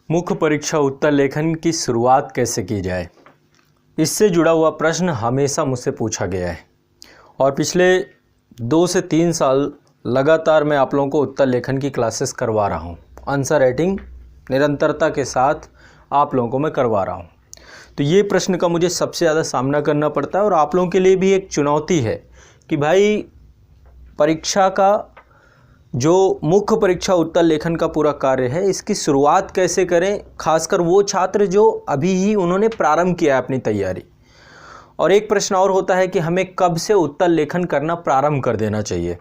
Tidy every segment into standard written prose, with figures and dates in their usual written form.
मुख्य परीक्षा उत्तर लेखन की शुरुआत कैसे की जाए, इससे जुड़ा हुआ प्रश्न हमेशा मुझसे पूछा गया है और पिछले 2 से 3 साल लगातार मैं आप लोगों को उत्तर लेखन की क्लासेस करवा रहा हूँ। आंसर राइटिंग निरंतरता के साथ आप लोगों को मैं करवा रहा हूँ। तो ये प्रश्न का मुझे सबसे ज़्यादा सामना करना पड़ता है और आप लोगों के लिए भी एक चुनौती है कि भाई परीक्षा का जो मुख्य परीक्षा उत्तर लेखन का पूरा कार्य है, इसकी शुरुआत कैसे करें, खासकर वो छात्र जो अभी ही उन्होंने प्रारंभ किया है अपनी तैयारी। और एक प्रश्न और होता है कि हमें कब से उत्तर लेखन करना प्रारंभ कर देना चाहिए।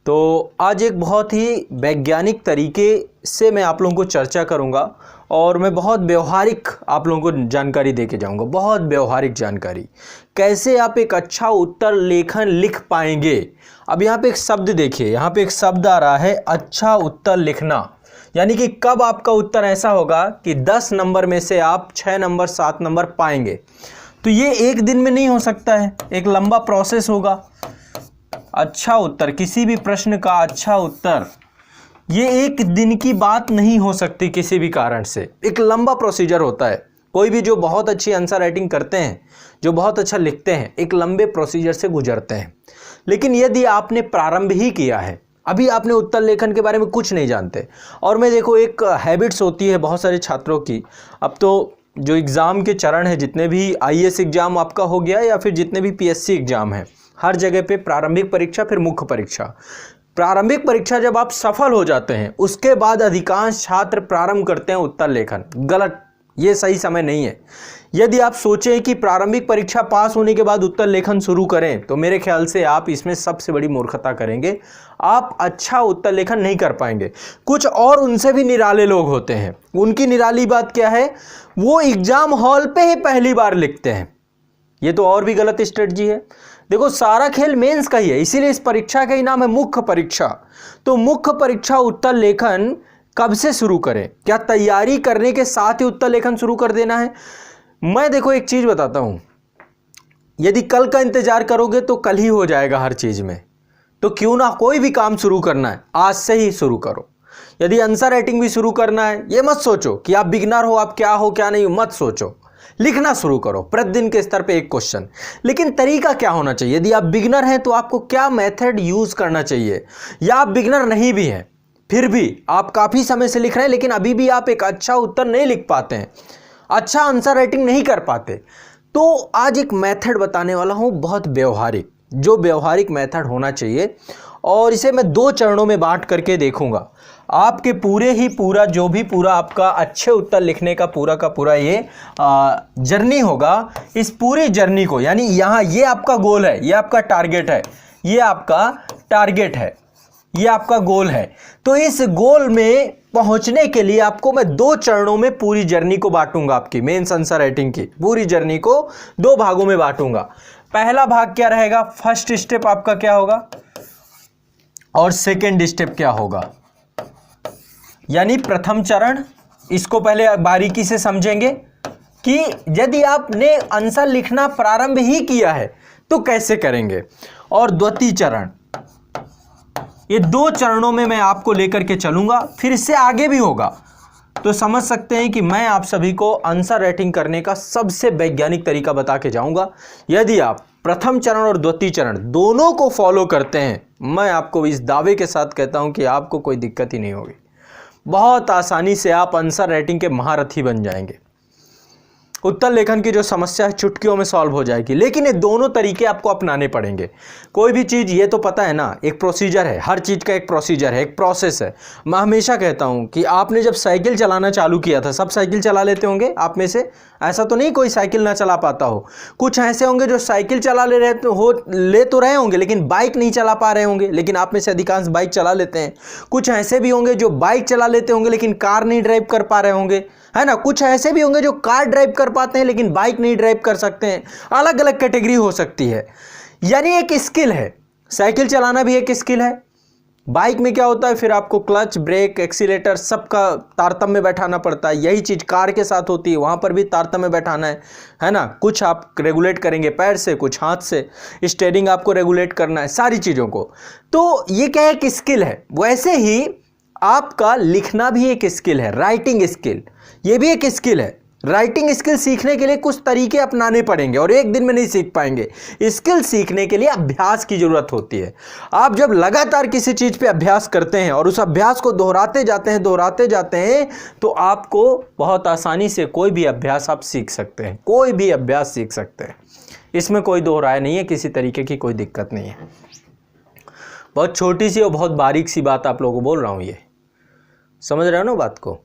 तो आज एक बहुत ही वैज्ञानिक तरीके से मैं आप लोगों को चर्चा करूंगा और मैं बहुत व्यवहारिक आप लोगों को जानकारी देके जाऊंगा। बहुत व्यवहारिक जानकारी, कैसे आप एक अच्छा उत्तर लेखन लिख पाएंगे। अब यहाँ पे एक शब्द देखिए, यहाँ पे एक शब्द आ रहा है अच्छा उत्तर लिखना, यानी कि कब आपका उत्तर ऐसा होगा कि 10 नंबर में से आप 6 नंबर 7 नंबर पाएंगे। तो ये एक दिन में नहीं हो सकता है, एक लंबा प्रोसेस होगा। अच्छा उत्तर, किसी भी प्रश्न का अच्छा उत्तर, ये एक दिन की बात नहीं हो सकती किसी भी कारण से। एक लंबा प्रोसीजर होता है। कोई भी जो बहुत अच्छी आंसर राइटिंग करते हैं, जो बहुत अच्छा लिखते हैं, एक लंबे प्रोसीजर से गुजरते हैं। लेकिन यदि आपने प्रारंभ ही किया है, अभी आपने उत्तर लेखन के बारे में कुछ नहीं जानते, और मैं देखो एक हैबिट्स होती है बहुत सारे छात्रों की। अब तो जो एग्ज़ाम के चरण है, जितने भी आईएएस एग्ज़ाम आपका हो गया या फिर जितने भी पीएससी एग्ज़ाम है, हर जगह पे प्रारंभिक परीक्षा फिर मुख्य परीक्षा। प्रारंभिक परीक्षा जब आप सफल हो जाते हैं, उसके बाद अधिकांश छात्र प्रारंभ करते हैं उत्तर लेखन। गलत, ये सही समय नहीं है। यदि आप सोचें कि प्रारंभिक परीक्षा पास होने के बाद उत्तर लेखन शुरू करें, तो मेरे ख्याल से आप इसमें सबसे बड़ी मूर्खता करेंगे। आप अच्छा उत्तर लेखन नहीं कर पाएंगे। कुछ और उनसे भी निराले लोग होते हैं। उनकी निराली बात क्या है, वो एग्जाम हॉल पे ही पहली बार लिखते हैं। ये तो और भी गलत स्ट्रेटजी है। देखो, सारा खेल मेंस का ही है, इसीलिए इस परीक्षा का ही नाम है मुख्य परीक्षा। तो मुख्य परीक्षा उत्तर लेखन कब से शुरू करें? क्या तैयारी करने के साथ ही उत्तर लेखन शुरू कर देना है? मैं देखो एक चीज बताता हूं, यदि कल का इंतजार करोगे तो कल ही हो जाएगा हर चीज में। तो क्यों ना कोई भी काम शुरू करना है, आज से ही शुरू करो। यदि आंसर राइटिंग भी शुरू करना है, ये मत सोचो कि आप बिगिनर हो, आप क्या हो क्या नहीं हो, मत सोचो। लिखना शुरू करो प्रतिदिन के स्तर पे एक क्वेश्चन। लेकिन तरीका क्या होना चाहिए? यदि आप बिगिनर हैं तो आपको क्या मेथड यूज करना चाहिए, या आप बिगिनर नहीं भी हैं फिर भी आप काफी समय से लिख रहे हैं लेकिन अभी भी आप एक अच्छा उत्तर नहीं लिख पाते हैं, अच्छा आंसर राइटिंग नहीं कर पाते, तो आज एक मेथड बताने वाला हूं, बहुत व्यवहारिक, जो व्यवहारिक मेथड होना चाहिए। और इसे मैं 2 चरणों में बांट करके देखूंगा। आपके जो भी पूरा आपका अच्छे उत्तर लिखने का पूरा ये जर्नी होगा, इस पूरी जर्नी को, यानी यहाँ ये आपका गोल है, ये आपका टारगेट है, ये आपका टारगेट है, ये आपका गोल है। तो इस गोल में पहुंचने के लिए आपको मैं 2 चरणों में पूरी जर्नी को बांटूंगा। आपकी मेंस आंसर राइटिंग की पूरी जर्नी को 2 भागों में बांटूंगा। पहला भाग क्या रहेगा, फर्स्ट स्टेप आपका क्या होगा और सेकेंड स्टेप क्या होगा, यानी प्रथम चरण। इसको पहले बारीकी से समझेंगे कि यदि आपने आंसर लिखना प्रारंभ ही किया है तो कैसे करेंगे, और द्वितीय चरण। ये 2 चरणों में मैं आपको लेकर के चलूंगा, फिर इससे आगे भी होगा। तो समझ सकते हैं कि मैं आप सभी को आंसर राइटिंग करने का सबसे वैज्ञानिक तरीका बता के जाऊंगा। यदि आप प्रथम चरण और द्वितीय चरण दोनों को फॉलो करते हैं, मैं आपको इस दावे के साथ कहता हूं कि आपको कोई दिक्कत ही नहीं होगी। बहुत आसानी से आप आंसर राइटिंग के महारथी बन जाएंगे। उत्तर लेखन की जो समस्या है चुटकियों में सॉल्व हो जाएगी। लेकिन ये दोनों तरीके आपको अपनाने पड़ेंगे। कोई भी चीज़, ये तो पता है ना, एक प्रोसीजर है, हर चीज़ का एक प्रोसीजर है, एक प्रोसेस है। मैं हमेशा कहता हूँ कि आपने जब साइकिल चलाना चालू किया था, सब साइकिल चला लेते होंगे आप में से, ऐसा तो नहीं कोई साइकिल ना चला पाता हो। कुछ ऐसे होंगे जो साइकिल चला ले तो रहे होंगे लेकिन बाइक नहीं चला पा रहे होंगे, लेकिन आप में से अधिकांश बाइक चला लेते हैं। कुछ ऐसे भी होंगे जो बाइक चला लेते होंगे लेकिन कार नहीं ड्राइव कर पा रहे होंगे, है ना। कुछ ऐसे भी होंगे जो कार ड्राइव कर पाते हैं लेकिन बाइक नहीं ड्राइव कर सकते हैं। अलग अलग कैटेगरी हो सकती है, यानी एक स्किल है। साइकिल चलाना भी एक स्किल है। बाइक में क्या होता है, फिर आपको क्लच, ब्रेक, एक्सीलेटर सबका तारतम्य बैठाना पड़ता है। यही चीज़ कार के साथ होती है, वहाँ पर भी तारतम्य बैठाना है ना। कुछ आप रेगुलेट करेंगे पैर से, कुछ हाथ से, स्टीयरिंग आपको रेगुलेट करना है, सारी चीज़ों को। तो ये क्या है, एक स्किल है। वैसे ही आपका लिखना भी एक स्किल है, राइटिंग स्किल, ये भी एक स्किल है। राइटिंग स्किल सीखने के लिए कुछ तरीके अपनाने पड़ेंगे और एक दिन में नहीं सीख पाएंगे। स्किल सीखने के लिए अभ्यास की जरूरत होती है। आप जब लगातार किसी चीज पे अभ्यास करते हैं और उस अभ्यास को दोहराते जाते हैं तो आपको बहुत आसानी से कोई भी अभ्यास आप सीख सकते हैं, कोई भी अभ्यास सीख सकते हैं। इसमें कोई दो राय नहीं है, किसी तरीके की कोई दिक्कत नहीं है। बहुत छोटी सी और बहुत बारीक सी बात आप लोगों को बोल रहा हूं, ये समझ रहे हो ना बात को।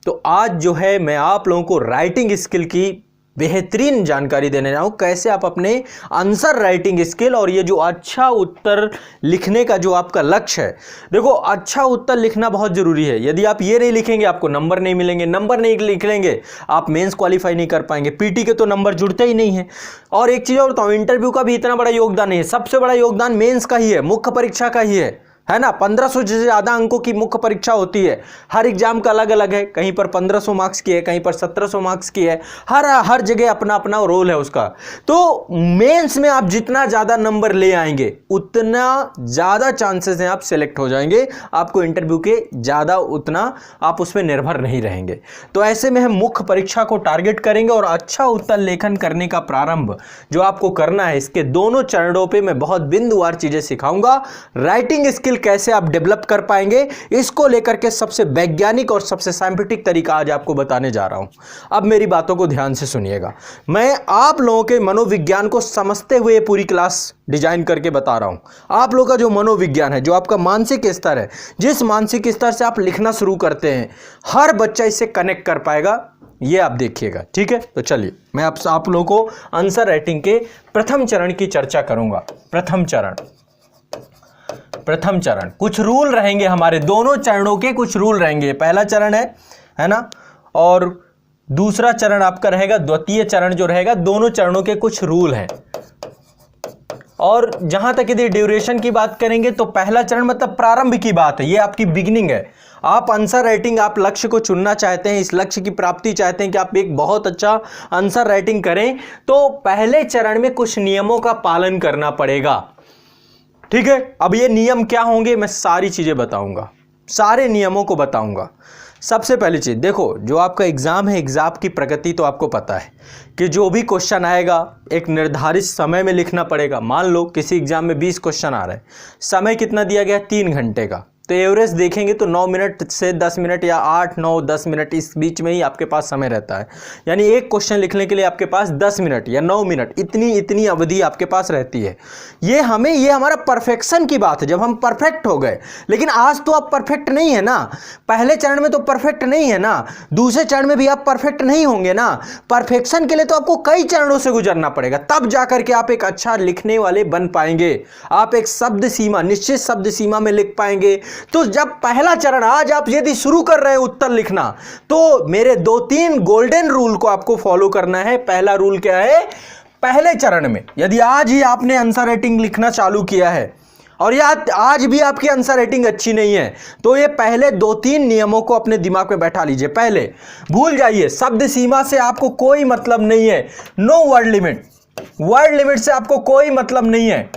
तो आज जो है मैं आप लोगों को राइटिंग स्किल की बेहतरीन जानकारी देने रहा हूं, कैसे आप अपने आंसर राइटिंग स्किल और ये जो अच्छा उत्तर लिखने का जो आपका लक्ष्य है। देखो, अच्छा उत्तर लिखना बहुत जरूरी है। यदि आप ये नहीं लिखेंगे आपको नंबर नहीं मिलेंगे, नंबर नहीं लिखेंगे आप मेंस क्वालिफाई नहीं कर पाएंगे, पीटी के तो नंबर जुड़ते ही नहीं है। और एक चीज़ और बताऊं, इंटरव्यू का भी इतना बड़ा योगदान नहीं है, सबसे बड़ा योगदान मेंस का ही है, मुख्य परीक्षा का ही है ना। 1500 से ज़्यादा अंकों की मुख्य परीक्षा होती है। हर एग्जाम का अलग अलग है, कहीं पर 1500 मार्क्स की है, कहीं पर 1700 मार्क्स की है। हर जगह अपना अपना रोल है उसका। तो मेंस में आप जितना ज़्यादा नंबर ले आएंगे उतना ज़्यादा चांसेस हैं आप सेलेक्ट हो जाएंगे। आपको इंटरव्यू के ज़्यादा उतना आप उसमें निर्भर नहीं रहेंगे। तो ऐसे में हम मुख्य परीक्षा को टारगेट करेंगे और अच्छा उत्तर लेखन करने का प्रारंभ जो आपको करना है, इसके दोनों चरणों पर मैं बहुत बिंदुवार चीज़ें सिखाऊंगा। राइटिंग स्किल कैसे आप डेवलप कर पाएंगे, इसको लेकर के सबसे वैज्ञानिक और सबसे साइंटिफिक तरीका आज आपको बताने जा रहा हूं। अब मेरी बातों को ध्यान से सुनिएगा। मैं आप लोगों के मनोविज्ञान को समझते हुए पूरी क्लास डिजाइन करके बता रहा हूं। आप लोगों का जो मनोविज्ञान है, जो आपका मानसिक स्तर है, जिस मानसिक स्तर से आप लिखना शुरू करते हैं, हर बच्चा इससे कनेक्ट कर पाएगा, ये आप देखिएगा। ठीक है, तो चलिए मैं आप लोगों को आंसर राइटिंग के प्रथम चरण की चर्चा करूंगा। प्रथम चरण, कुछ रूल रहेंगे हमारे, दोनों चरणों के कुछ रूल रहेंगे। पहला चरण है ना, और दूसरा चरण आपका रहेगा, द्वितीय चरण जो रहेगा, दोनों चरणों के कुछ रूल हैं। और जहां तक यदि ड्यूरेशन की बात करेंगे तो पहला चरण मतलब प्रारंभ की बात है, ये आपकी बिगिनिंग है। आप आंसर राइटिंग, आप लक्ष्य को चुनना चाहते हैं, इस लक्ष्य की प्राप्ति चाहते हैं कि आप एक बहुत अच्छा आंसर राइटिंग करें, तो पहले चरण में कुछ नियमों का पालन करना पड़ेगा। ठीक है, अब ये नियम क्या होंगे मैं सारी चीजें बताऊंगा, सारे नियमों को बताऊंगा। सबसे पहली चीज देखो, जो आपका एग्जाम है, एग्जाम की प्रगति तो आपको पता है कि जो भी क्वेश्चन आएगा एक निर्धारित समय में लिखना पड़ेगा। मान लो किसी एग्जाम में 20 क्वेश्चन आ रहे हैं, समय कितना दिया गया, 3 घंटे का, तो एवरेज देखेंगे तो 9 मिनट से 10 मिनट या 8, 9, 10 मिनट इस बीच में ही आपके पास समय रहता है। यानी एक क्वेश्चन लिखने के लिए आपके पास 10 मिनट या 9 मिनट इतनी अवधि आपके पास रहती है। ये हमारा परफेक्शन की बात है, जब हम परफेक्ट हो गए। लेकिन आज तो आप परफेक्ट नहीं है ना, पहले चरण में तो परफेक्ट नहीं है ना, दूसरे चरण में भी आप परफेक्ट नहीं होंगे ना। परफेक्शन के लिए तो आपको कई चरणों से गुजरना पड़ेगा, तब जाकर के आप एक अच्छा लिखने वाले बन पाएंगे। आप एक शब्द सीमा, निश्चित शब्द सीमा में लिख पाएंगे। तो जब पहला चरण, आज आप यदि शुरू कर रहे हैं उत्तर लिखना, तो मेरे 2-3 गोल्डन रूल को आपको फॉलो करना है। पहला रूल क्या है, पहले चरण में यदि आज ही आपने आंसर राइटिंग लिखना चालू किया है और यार आज भी आपकी आंसर राइटिंग अच्छी नहीं है, तो ये पहले 2-3 नियमों को अपने दिमाग में बैठा लीजिए। पहले भूल जाइए, शब्द सीमा से आपको कोई मतलब नहीं है। No word limit, word limit से आपको कोई मतलब नहीं है।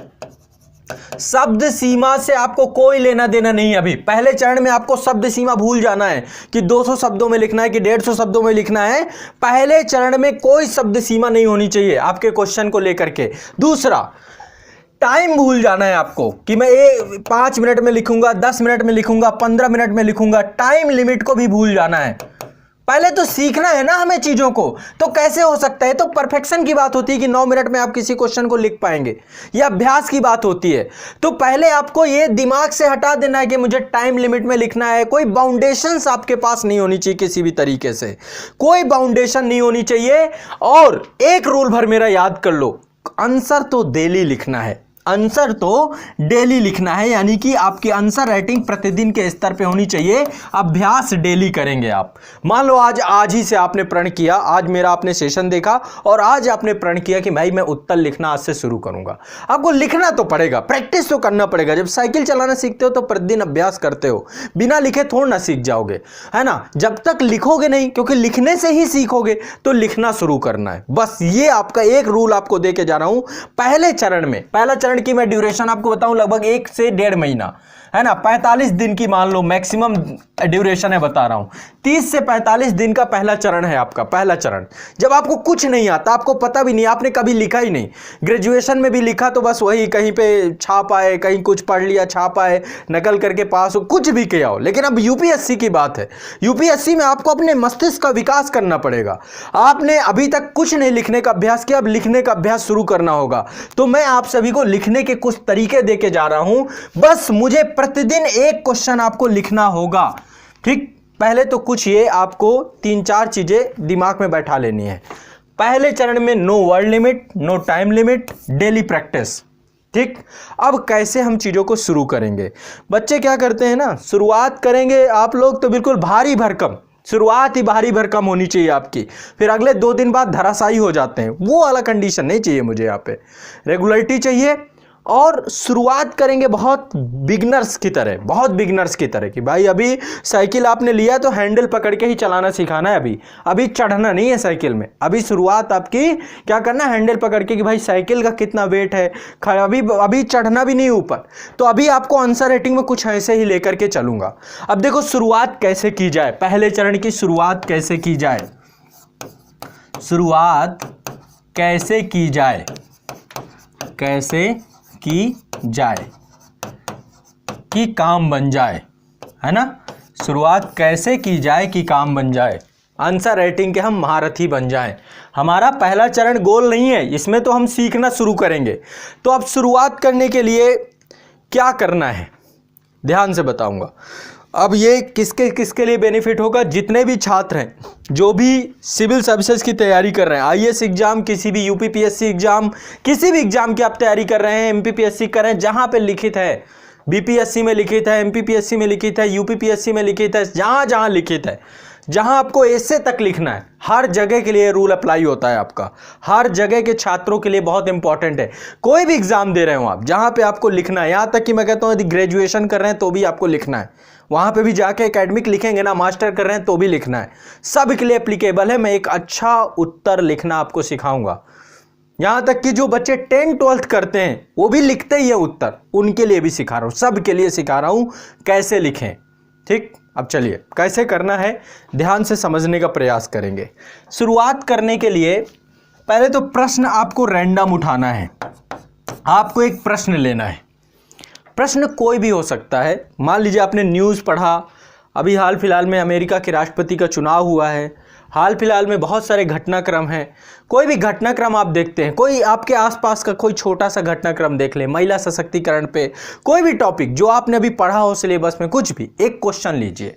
शब्द सीमा से आपको कोई लेना देना नहीं है। अभी पहले चरण में आपको शब्द सीमा भूल जाना है कि 200 शब्दों में लिखना है कि 150 शब्दों में लिखना है। पहले चरण में कोई शब्द सीमा नहीं होनी चाहिए आपके क्वेश्चन को लेकर के। दूसरा, टाइम भूल जाना है आपको कि मैं 5 मिनट में लिखूंगा, 10 मिनट में लिखूंगा, 15 मिनट में लिखूंगा। टाइम लिमिट को भी भूल जाना है। पहले तो सीखना है ना हमें चीजों को, तो कैसे हो सकता है। तो परफेक्शन की बात होती है कि 9 मिनट में आप किसी क्वेश्चन को लिख पाएंगे, यह अभ्यास की बात होती है। तो पहले आपको यह दिमाग से हटा देना है कि मुझे टाइम लिमिट में लिखना है। कोई बाउंडेशंस आपके पास नहीं होनी चाहिए, किसी भी तरीके से कोई बाउंडेशन नहीं होनी चाहिए। और एक रूल भर मेरा याद कर लो, आंसर तो डेली लिखना है, आंसर तो डेली लिखना है। यानी कि आपकी आंसर राइटिंग प्रतिदिन के स्तर पे होनी चाहिए। अभ्यास डेली करेंगे आप। मान लो आज ही से आपने प्रण किया, आज मेरा आपने सेशन देखा और आज आपने प्रण किया कि भाई मैं उत्तर लिखना आज से शुरू करूंगा। आपको लिखना तो पड़ेगा, प्रैक्टिस तो करना पड़ेगा। जब साइकिल चलाना सीखते हो तो प्रतिदिन अभ्यास करते हो, बिना लिखे थोड़ा ना सीख जाओगे, है ना। जब तक लिखोगे नहीं, क्योंकि लिखने से ही सीखोगे, तो लिखना शुरू करना है। बस ये आपका एक रूल आपको दे के जा रहा हूं। पहले चरण में, पहला चरण की मैं ड्यूरेशन आपको बताऊं, लगभग 1 से 1.5 महीना, है ना। 45 दिन की मान लो मैक्सिमम ड्यूरेशन है, बता रहा हूं 30 से 45 दिन का पहला चरण है आपका। पहला चरण जब आपको कुछ नहीं आता, आपको पता भी नहीं, आपने कभी लिखा ही नहीं, ग्रेजुएशन में भी लिखा तो बस वही कहीं पे छाप आए, कहीं कुछ पढ़ लिया छाप आए, नकल करके पास हो, कुछ भी किया हो। लेकिन अब यूपीएससी की बात है, यूपीएससी में आपको अपने मस्तिष्क का विकास करना पड़ेगा। आपने अभी तक कुछ नहीं लिखने का अभ्यास किया, अब लिखने का अभ्यास शुरू करना होगा। तो मैं आप सभी को लिखने के कुछ तरीके देके जा रहा हूं, बस मुझे प्रतिदिन एक क्वेश्चन आपको लिखना होगा। ठीक, पहले तो कुछ ये आपको 3-4 चीजें दिमाग में बैठा लेनी है। पहले चरण में no word limit, no time limit, daily practice. ठीक, अब कैसे हम चीजों को शुरू करेंगे। बच्चे क्या करते हैं ना, शुरुआत करेंगे आप लोग तो बिल्कुल भारी भरकम, शुरुआत ही भारी भरकम होनी चाहिए आपकी, फिर अगले 2 दिन बाद धराशायी हो जाते हैं। वो वाला कंडीशन नहीं चाहिए मुझे, यहाँ पे रेगुलरिटी चाहिए। और शुरुआत करेंगे बहुत बिगनर्स की तरह, बहुत बिगनर्स की तरह कि भाई अभी साइकिल आपने लिया तो हैंडल पकड़ के ही चलाना सिखाना है, अभी चढ़ना नहीं है साइकिल में। अभी शुरुआत आपकी क्या करना है, हैंडल पकड़ के कि भाई साइकिल का कितना वेट है, अभी चढ़ना भी नहीं ऊपर। तो अभी आपको आंसर राइटिंग में कुछ ऐसे ही लेकर के चलूंगा। अब देखो शुरुआत कैसे की जाए, पहले चरण की शुरुआत कैसे की जाए, शुरुआत कैसे की जाए, कैसे की जाए कि काम बन जाए, है ना। शुरुआत कैसे की जाए कि काम बन जाए, आंसर राइटिंग के हम महारथी बन जाएं। हमारा पहला चरण गोल नहीं है, इसमें तो हम सीखना शुरू करेंगे। तो अब शुरुआत करने के लिए क्या करना है, ध्यान से बताऊंगा। अब ये किसके किसके लिए बेनिफिट होगा, जितने भी छात्र हैं, जो भी सिविल सर्विसेज की तैयारी कर रहे हैं, आईएएस एग्जाम, किसी भी यूपीपीएससी एग्जाम, किसी भी एग्जाम की आप तैयारी कर रहे हैं, एमपीपीएससी कर रहे हैं, जहां पे लिखित है, बीपीएससी में लिखित है, एमपीपीएससी में लिखित है, यूपीपीएससी में लिखित है, जहां जहां लिखित है, जहां आपको ऐसे तक लिखना है, हर जगह के लिए रूल अप्लाई होता है आपका, हर जगह के छात्रों के लिए बहुत इंपॉर्टेंट है। कोई भी एग्जाम दे रहे हो आप, जहां पे आपको लिखना है, यहां तक कि मैं कहता हूं यदि ग्रेजुएशन कर रहे हैं तो भी आपको लिखना है, वहां पे भी जाके एकेडमिक लिखेंगे ना, मास्टर कर रहे हैं तो भी लिखना है, सब के लिए एप्लीकेबल है। मैं एक अच्छा उत्तर लिखना आपको सिखाऊंगा। यहां तक कि जो बच्चे 10th-12th करते हैं वो भी लिखते ही है उत्तर, उनके लिए भी सिखा रहा हूं, सब के लिए सिखा रहा हूं कैसे लिखें। ठीक, अब चलिए कैसे करना है ध्यान से समझने का प्रयास करेंगे। शुरुआत करने के लिए पहले तो प्रश्न आपको रैंडम उठाना है, आपको एक प्रश्न लेना है। प्रश्न कोई भी हो सकता है। मान लीजिए आपने न्यूज़ पढ़ा, अभी हाल फिलहाल में अमेरिका के राष्ट्रपति का चुनाव हुआ है, हाल फिलहाल में बहुत सारे घटनाक्रम हैं, कोई भी घटनाक्रम आप देखते हैं, कोई आपके आसपास का कोई छोटा सा घटनाक्रम देख लें, महिला सशक्तिकरण पे कोई भी टॉपिक जो आपने अभी पढ़ा हो सिलेबस में, कुछ भी एक क्वेश्चन लीजिए,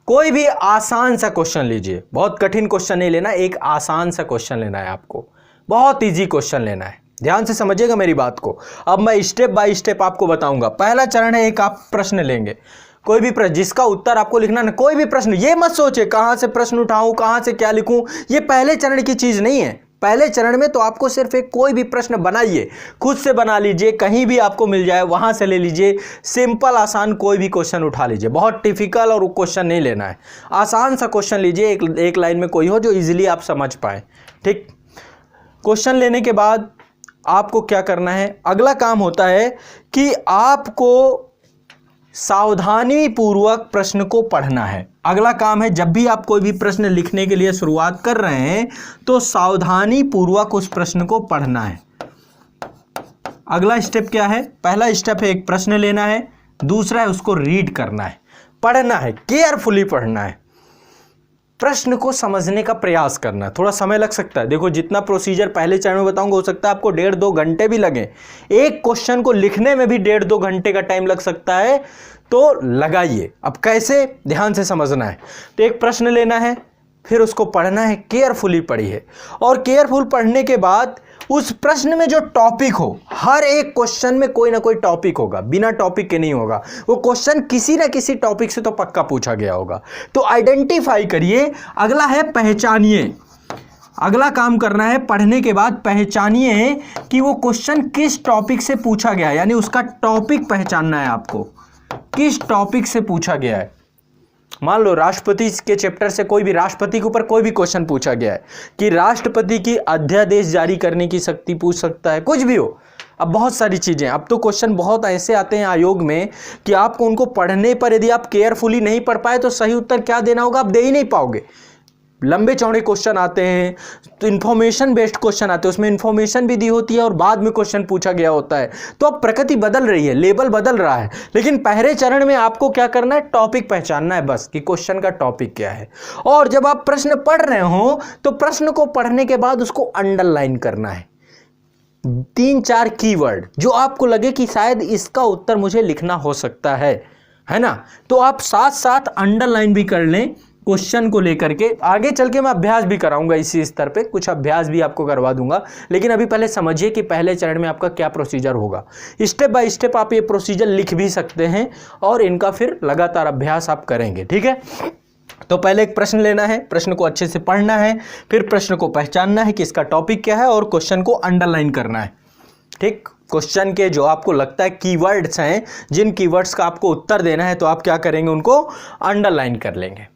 कोई भी आसान सा क्वेश्चन लीजिए, बहुत कठिन क्वेश्चन नहीं लेना, एक आसान सा क्वेश्चन लेना है आपको, बहुत ईजी क्वेश्चन लेना है। ध्यान से समझिएगा मेरी बात को, अब मैं स्टेप बाय स्टेप आपको बताऊंगा। पहला चरण है, एक आप प्रश्न लेंगे, कोई भी प्रश्न जिसका उत्तर आपको लिखना ना, कोई भी प्रश्न, ये मत सोचे कहां से प्रश्न उठाऊं, कहां से क्या लिखूं, ये पहले चरण की चीज नहीं है। पहले चरण में तो आपको सिर्फ एक कोई भी प्रश्न बनाइए, खुद से बना लीजिए, कहीं भी आपको मिल जाए वहां से ले लीजिए, सिंपल आसान कोई भी क्वेश्चन उठा लीजिए, बहुत टिपिकल और क्वेश्चन नहीं लेना है, आसान सा क्वेश्चन लीजिए, एक लाइन में कोई हो जो इजीली आप समझ पाए। ठीक, क्वेश्चन लेने के बाद आपको क्या करना है, अगला काम होता है कि आपको सावधानी पूर्वक प्रश्न को पढ़ना है। अगला काम है, जब भी आप कोई भी प्रश्न लिखने के लिए शुरुआत कर रहे हैं तो सावधानी पूर्वक उस प्रश्न को पढ़ना है। अगला स्टेप क्या है, पहला स्टेप है एक प्रश्न लेना है, दूसरा है उसको रीड करना है, पढ़ना है, केयरफुली पढ़ना है, प्रश्न को समझने का प्रयास करना है। थोड़ा समय लग सकता है, देखो जितना प्रोसीजर पहले चरण में बताऊंगा, हो सकता है आपको 1.5-2 घंटे भी लगे, एक क्वेश्चन को लिखने में भी 1.5-2 घंटे का टाइम लग सकता है, तो लगाइए। अब कैसे, ध्यान से समझना है। तो एक प्रश्न लेना है, फिर उसको पढ़ना है, केयरफुली पढ़िए, और केयरफुल पढ़ने के बाद उस प्रश्न में जो टॉपिक हो, हर एक क्वेश्चन में कोई ना कोई टॉपिक होगा, बिना टॉपिक के नहीं होगा, वो क्वेश्चन किसी ना किसी टॉपिक से तो पक्का पूछा गया होगा, तो आइडेंटिफाई करिए। अगला है पहचानिए, अगला काम करना है, पढ़ने के बाद पहचानिए कि वो क्वेश्चन किस टॉपिक से पूछा गया है, यानी उसका टॉपिक पहचानना है आपको, किस टॉपिक से पूछा गया है। मान लो राष्ट्रपति के चैप्टर से कोई भी, राष्ट्रपति के ऊपर कोई भी क्वेश्चन पूछा गया है कि राष्ट्रपति की अध्यादेश जारी करने की शक्ति पूछ सकता है, कुछ भी हो, अब बहुत सारी चीज़ें, अब तो क्वेश्चन बहुत ऐसे आते हैं आयोग में कि आपको उनको पढ़ने पर यदि आप केयरफुली नहीं पढ़ पाए तो सही उत्तर क्या देना होगा आप दे ही नहीं पाओगे। लंबे चौड़े क्वेश्चन आते हैं, तो इन्फॉर्मेशन बेस्ड क्वेश्चन आते हैं, उसमें इन्फॉर्मेशन भी दी होती है और बाद में क्वेश्चन पूछा गया होता है। तो अब प्रकृति बदल रही है, लेवल बदल रहा है, लेकिन पहले चरण में आपको क्या करना है, टॉपिक पहचानना है बस कि क्वेश्चन का टॉपिक क्या है। और जब आप प्रश्न पढ़ रहे हो तो प्रश्न को पढ़ने के बाद उसको अंडरलाइन करना है, 3-4 कीवर्ड जो आपको लगे कि शायद इसका उत्तर मुझे लिखना हो सकता है ना। तो आप साथ साथ अंडरलाइन भी कर लें क्वेश्चन को लेकर के। आगे चल के मैं अभ्यास भी कराऊंगा इसी स्तर पे, कुछ अभ्यास भी आपको करवा दूंगा, लेकिन अभी पहले समझिए कि पहले चरण में आपका क्या प्रोसीजर होगा। स्टेप बाय स्टेप आप ये प्रोसीजर लिख भी सकते हैं और इनका फिर लगातार अभ्यास आप करेंगे, ठीक है। तो पहले एक प्रश्न लेना है, प्रश्न को अच्छे से पढ़ना है, फिर प्रश्न को पहचानना है कि इसका टॉपिक क्या है और क्वेश्चन को अंडरलाइन करना है, ठीक। क्वेश्चन के जो आपको लगता है कीवर्ड्स हैं, जिन कीवर्ड्स का आपको उत्तर देना है, तो आप क्या करेंगे, उनको अंडरलाइन कर लेंगे।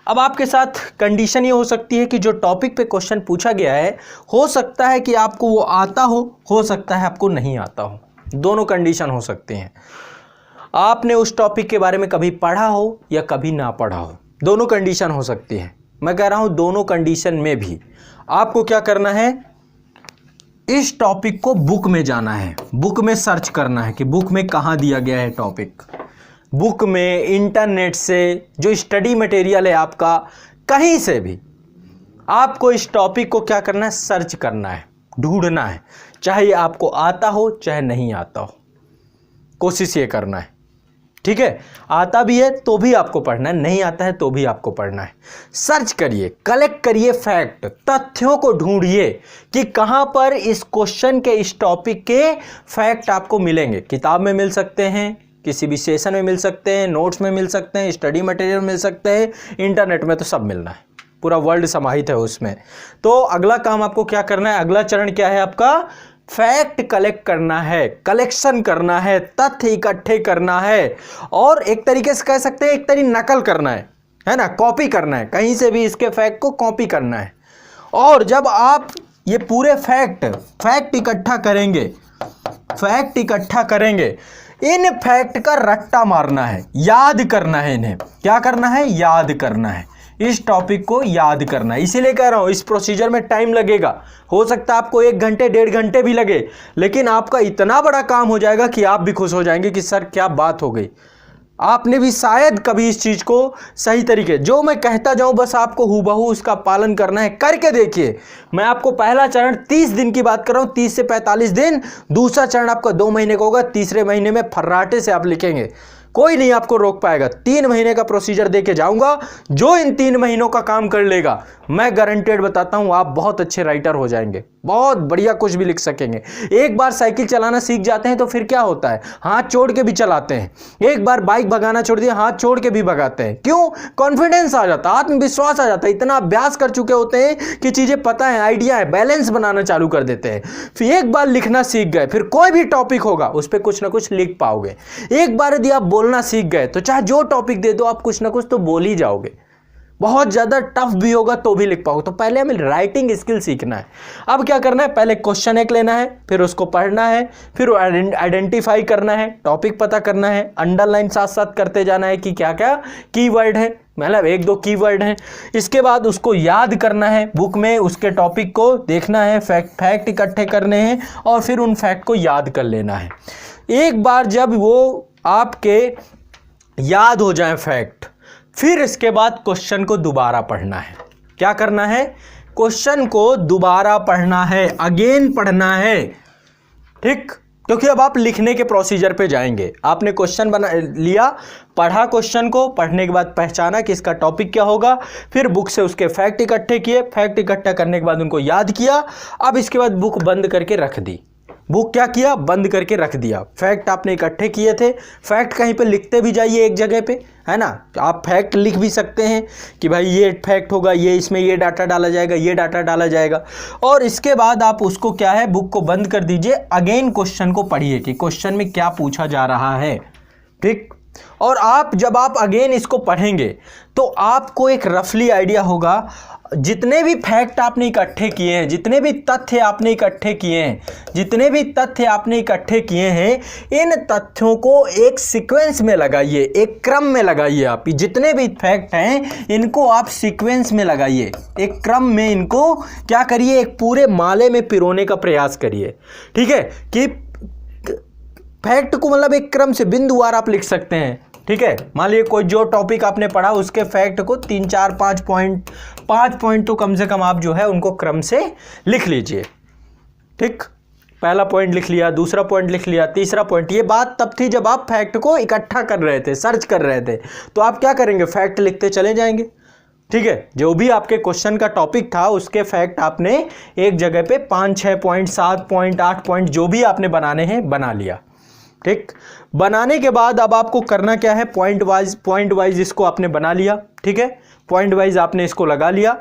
अब आपके साथ कंडीशन ये हो सकती है कि जो टॉपिक पे क्वेश्चन पूछा गया है, हो सकता है कि आपको वो आता हो सकता है आपको नहीं आता हो, दोनों कंडीशन हो सकती हैं। आपने उस टॉपिक के बारे में कभी पढ़ा हो या कभी ना पढ़ा हो, दोनों कंडीशन हो सकती है। मैं कह रहा हूं दोनों कंडीशन में भी आपको क्या करना है, इस टॉपिक को बुक में जाना है, बुक में सर्च करना है कि बुक में कहाँ दिया गया है टॉपिक। बुक में, इंटरनेट से, जो स्टडी मटेरियल है आपका, कहीं से भी आपको इस टॉपिक को क्या करना है, सर्च करना है, ढूंढना है, चाहे आपको आता हो चाहे नहीं आता हो, कोशिश ये करना है, ठीक है। आता भी है तो भी आपको पढ़ना है, नहीं आता है तो भी आपको पढ़ना है। सर्च करिए, कलेक्ट करिए फैक्ट, तथ्यों को ढूंढिए कि कहां पर इस क्वेश्चन के, इस टॉपिक के फैक्ट आपको मिलेंगे। किताब में मिल सकते हैं, किसी भी सेशन में मिल सकते हैं, नोट्स में मिल सकते हैं, स्टडी मटेरियल मिल सकते हैं, इंटरनेट में तो सब मिलना है, पूरा वर्ल्ड समाहित है उसमें। तो अगला काम आपको क्या करना है, अगला चरण क्या है आपका, फैक्ट कलेक्ट करना है, कलेक्शन करना है, तथ्य इकट्ठे करना है, और एक तरीके से कह सकते हैं एक तरीके नकल करना है ना, कॉपी करना है, कहीं से भी इसके फैक्ट को कॉपी करना है। और जब आप ये पूरे फैक्ट इकट्ठा करेंगे, इन फैक्ट का रट्टा मारना है, याद करना है, इन्हें क्या करना है, याद करना है, इस टॉपिक को याद करना है। इसीलिए कह रहा हूं इस प्रोसीजर में टाइम लगेगा, हो सकता है आपको 1 घंटे 1.5 घंटे भी लगे, लेकिन आपका इतना बड़ा काम हो जाएगा कि आप भी खुश हो जाएंगे कि सर क्या बात हो गई। आपने भी शायद कभी इस चीज को सही तरीके, जो मैं कहता जाऊं बस आपको हूबहू उसका पालन करना है, करके देखिए। मैं आपको पहला चरण 30 दिन की बात कर रहा हूं, 30 से 45 दिन, दूसरा चरण आपका 2 महीने का होगा, तीसरे महीने में फर्राटे से आप लिखेंगे, कोई नहीं आपको रोक पाएगा। 3 महीने का प्रोसीजर देके जाऊंगा, जो इन 3 महीनों का काम कर लेगा, मैं गारंटेड बताता हूं आप बहुत अच्छे राइटर हो जाएंगे, बहुत बढ़िया कुछ भी लिख सकेंगे। एक बार साइकिल चलाना सीख जाते हैं तो फिर क्या होता है, हाथ छोड़ के भी चलाते हैं। एक बार बाइक भगाना छोड़ दिया, हाथ छोड़ के भी भगाते हैं। क्यों? कॉन्फिडेंस आ जाता है, आत्मविश्वास आ जाता है, इतना अभ्यास कर चुके होते हैं कि चीजें पता है, आइडिया है, बैलेंस बनाना चालू कर देते हैं। फिर एक बार लिखना सीख गए, फिर कोई भी टॉपिक होगा उस पर कुछ ना कुछ लिख पाओगे। एक बार यदि आप बोलना सीख गए तो चाहे जो टॉपिक दे दो आप कुछ ना कुछ तो बोल ही जाओगे, बहुत ज्यादा टफ भी होगा तो भी लिख पाओगे। तो पहले हमें राइटिंग स्किल सीखना है। अब क्या करना है, पहले क्वेश्चन एक लेना है, फिर उसको पढ़ना है, फिर आइडेंटिफाई करना है, टॉपिक पता करना है, अंडरलाइन साथ साथ करते जाना है कि क्या क्या कीवर्ड है, मतलब 1-2 कीवर्ड हैं। इसके बाद उसको याद करना है, बुक में उसके टॉपिक को देखना है, फैक्ट इकट्ठे करने हैं और फिर उन फैक्ट को याद कर लेना है। एक बार जब वो आपके याद हो जाए फैक्ट, फिर इसके बाद क्वेश्चन को दोबारा पढ़ना है। क्या करना है, क्वेश्चन को दोबारा पढ़ना है, अगेन पढ़ना है, ठीक। क्योंकि अब आप लिखने के प्रोसीजर पे जाएंगे। आपने क्वेश्चन बना लिया, पढ़ा, क्वेश्चन को पढ़ने के बाद पहचाना कि इसका टॉपिक क्या होगा, फिर बुक से उसके फैक्ट इकट्ठे किए, फैक्ट इकट्ठा करने के बाद उनको याद किया। अब इसके बाद बुक बंद करके रख दी। बुक क्या किया, बंद करके रख दिया। फैक्ट आपने इकट्ठे किए थे, फैक्ट कहीं पे लिखते भी जाइए एक जगह पे, है ना। आप फैक्ट लिख भी सकते हैं कि भाई ये फैक्ट होगा, ये इसमें ये डाटा डाला जाएगा, ये डाटा डाला जाएगा। और इसके बाद आप उसको क्या है, बुक को बंद कर दीजिए, अगेन क्वेश्चन को पढ़िए कि क्वेश्चन में क्या पूछा जा रहा है, ठीक। और जब आप अगेन इसको पढ़ेंगे तो आपको एक रफली आइडिया होगा, जितने भी फैक्ट आपने इकट्ठे किए हैं, जितने भी तथ्य आपने इकट्ठे किए हैं, इन तथ्यों को एक सीक्वेंस में लगाइए, एक क्रम में लगाइए। आप जितने भी फैक्ट हैं इनको आप सीक्वेंस में लगाइए, एक क्रम में इनको क्या करिए, एक पूरे माले में पिरोने का प्रयास करिए। ठीक है, कि फैक्ट को मतलब एक क्रम से बिंदुवार आप लिख सकते हैं। ठीक है, मान लीजिए कोई जो टॉपिक आपने पढ़ा उसके फैक्ट को 3 4 5 पॉइंट तो कम से कम आप जो है उनको क्रम से लिख लीजिए। ठीक, पहला पॉइंट लिख लिया, दूसरा पॉइंट लिख लिया, तीसरा पॉइंट। ये बात तब थी जब आप फैक्ट को इकट्ठा कर रहे थे, सर्च कर रहे थे, तो आप क्या करेंगे, फैक्ट लिखते चले जाएंगे। ठीक है, जो भी आपके क्वेश्चन का टॉपिक था उसके फैक्ट आपने एक जगह पे 5 6 पॉइंट 7 पॉइंट 8 पॉइंट जो भी आपने बनाने हैं बना लिया। ठीक, बनाने के बाद अब आपको करना क्या है, पॉइंट वाइज इसको आपने बना लिया। ठीक है, पॉइंट वाइज आपने इसको लगा लिया।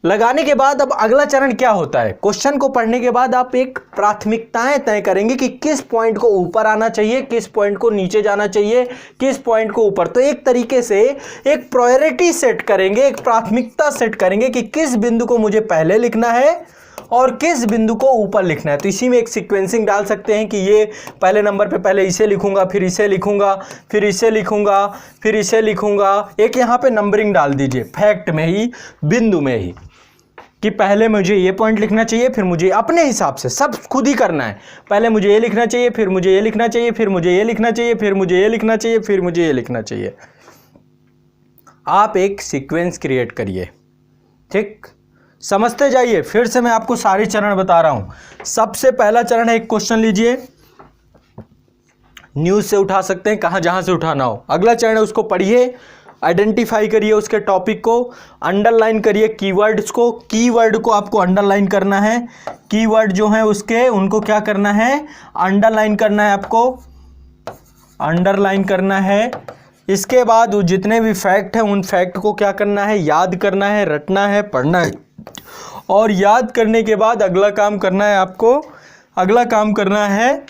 लगाने के बाद अब अगला चरण क्या होता है, क्वेश्चन को पढ़ने के बाद आप एक प्राथमिकताएं तय करेंगे कि किस पॉइंट को ऊपर आना चाहिए, किस पॉइंट को नीचे जाना चाहिए, किस पॉइंट को ऊपर। तो एक तरीके से एक प्रायोरिटी सेट करेंगे, एक प्राथमिकता सेट करेंगे कि किस बिंदु को मुझे पहले लिखना है और किस बिंदु को ऊपर लिखना है। तो इसी में एक सीक्वेंसिंग डाल सकते हैं कि ये पहले नंबर पे पहले इसे लिखूंगा, फिर इसे लिखूंगा, फिर इसे लिखूंगा, फिर इसे लिखूंगा। एक यहाँ पे नंबरिंग डाल दीजिए फैक्ट में ही, बिंदु में ही, कि पहले मुझे ये पॉइंट लिखना चाहिए, फिर मुझे अपने हिसाब से सब खुद ही करना है। पहले मुझे ये लिखना चाहिए, फिर मुझे ये लिखना चाहिए, फिर मुझे ये लिखना चाहिए, फिर मुझे ये लिखना चाहिए, फिर मुझे ये लिखना चाहिए। आप एक सीक्वेंस क्रिएट करिए। ठीक, समझते जाइए। फिर से मैं आपको सारे चरण बता रहा हूं। सबसे पहला चरण है, एक क्वेश्चन लीजिए, न्यूज से उठा सकते हैं, कहां जहां से उठाना हो। अगला चरण है उसको पढ़िए, आइडेंटिफाई करिए उसके टॉपिक को, अंडरलाइन करिए कीवर्ड्स को। कीवर्ड को आपको अंडरलाइन करना है, कीवर्ड जो है उसके उनको क्या करना है, अंडरलाइन करना है, आपको अंडरलाइन करना है। इसके बाद वो जितने भी फैक्ट हैं उन फैक्ट को क्या करना है, याद करना है, रटना है, पढ़ना है। और याद करने के बाद अगला काम करना है आपको, अगला काम करना है,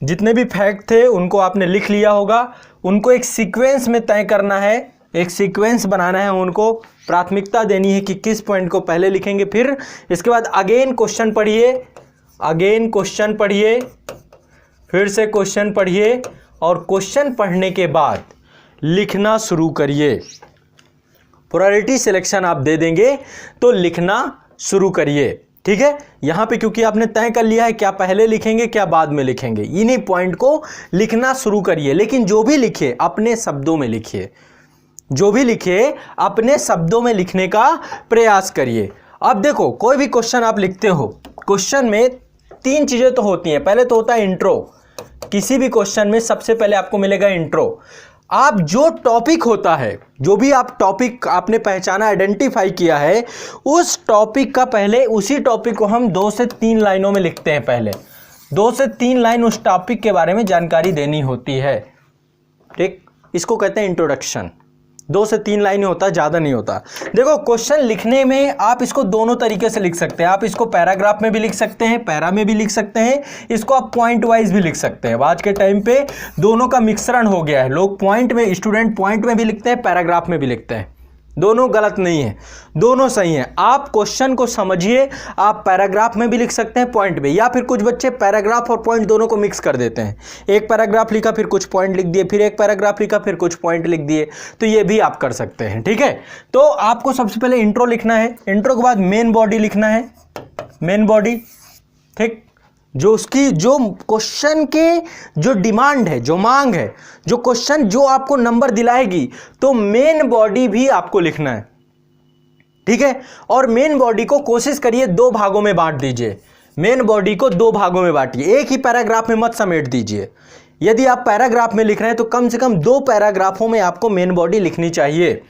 जितने भी फैक्ट थे उनको आपने लिख लिया होगा, उनको एक सीक्वेंस में तय करना है, एक सीक्वेंस बनाना है, उनको प्राथमिकता देनी है कि किस पॉइंट को पहले लिखेंगे। फिर इसके बाद अगेन क्वेश्चन पढ़िए, अगेन क्वेश्चन पढ़िए, फिर से क्वेश्चन पढ़िए, और क्वेश्चन पढ़ने के बाद लिखना शुरू करिए। प्रायोरिटी सिलेक्शन आप दे देंगे तो लिखना शुरू करिए। ठीक है, यहां पे क्योंकि आपने तय कर लिया है क्या पहले लिखेंगे क्या बाद में लिखेंगे, इन्हीं पॉइंट को लिखना शुरू करिए। लेकिन जो भी लिखे अपने शब्दों में लिखिए, जो भी लिखे अपने शब्दों में लिखने का प्रयास करिए। अब देखो, कोई भी क्वेश्चन आप लिखते हो, क्वेश्चन में 3 चीजें तो होती हैं। पहले तो होता है इंट्रो। किसी भी क्वेश्चन में सबसे पहले आपको मिलेगा इंट्रो। आप जो टॉपिक होता है, जो भी आप टॉपिक आपने पहचाना, आइडेंटिफाई किया है, उस टॉपिक का पहले, उसी टॉपिक को हम 2 से 3 लाइनों में लिखते हैं। पहले 2 से 3 लाइन उस टॉपिक के बारे में जानकारी देनी होती है। ठीक, इसको कहते हैं इंट्रोडक्शन। 2 से 3 लाइन होता है, ज़्यादा नहीं होता। देखो, क्वेश्चन लिखने में आप इसको दोनों तरीके से लिख सकते हैं। आप इसको पैराग्राफ में भी लिख सकते हैं, पैरा में भी लिख सकते हैं, इसको आप पॉइंट वाइज भी लिख सकते हैं। आज के टाइम पे दोनों का मिश्रण हो गया है। लोग पॉइंट में, स्टूडेंट पॉइंट में भी लिखते हैं, पैराग्राफ में भी लिखते हैं। दोनों गलत नहीं है, दोनों सही हैं। आप क्वेश्चन को समझिए, आप पैराग्राफ में भी लिख सकते हैं, पॉइंट में, या फिर कुछ बच्चे पैराग्राफ और पॉइंट दोनों को मिक्स कर देते हैं। एक पैराग्राफ लिखा फिर कुछ पॉइंट लिख दिए, फिर एक पैराग्राफ लिखा फिर कुछ पॉइंट लिख दिए, तो ये भी आप कर सकते हैं। ठीक है, तो आपको सबसे पहले इंट्रो लिखना है, इंट्रो के बाद मेन बॉडी लिखना है, मेन बॉडी। ठीक, जो उसकी, जो क्वेश्चन के जो डिमांड है, जो मांग है, जो क्वेश्चन जो आपको नंबर दिलाएगी, तो मेन बॉडी भी आपको लिखना है। ठीक है, और मेन बॉडी को कोशिश करिए 2 भागों में बांट दीजिए। मेन बॉडी को 2 भागों में बांटिए, एक ही पैराग्राफ में मत समेट दीजिए। यदि आप पैराग्राफ में लिख रहे हैं तो कम से कम 2 पैराग्राफों में आपको मेन बॉडी लिखनी चाहिए।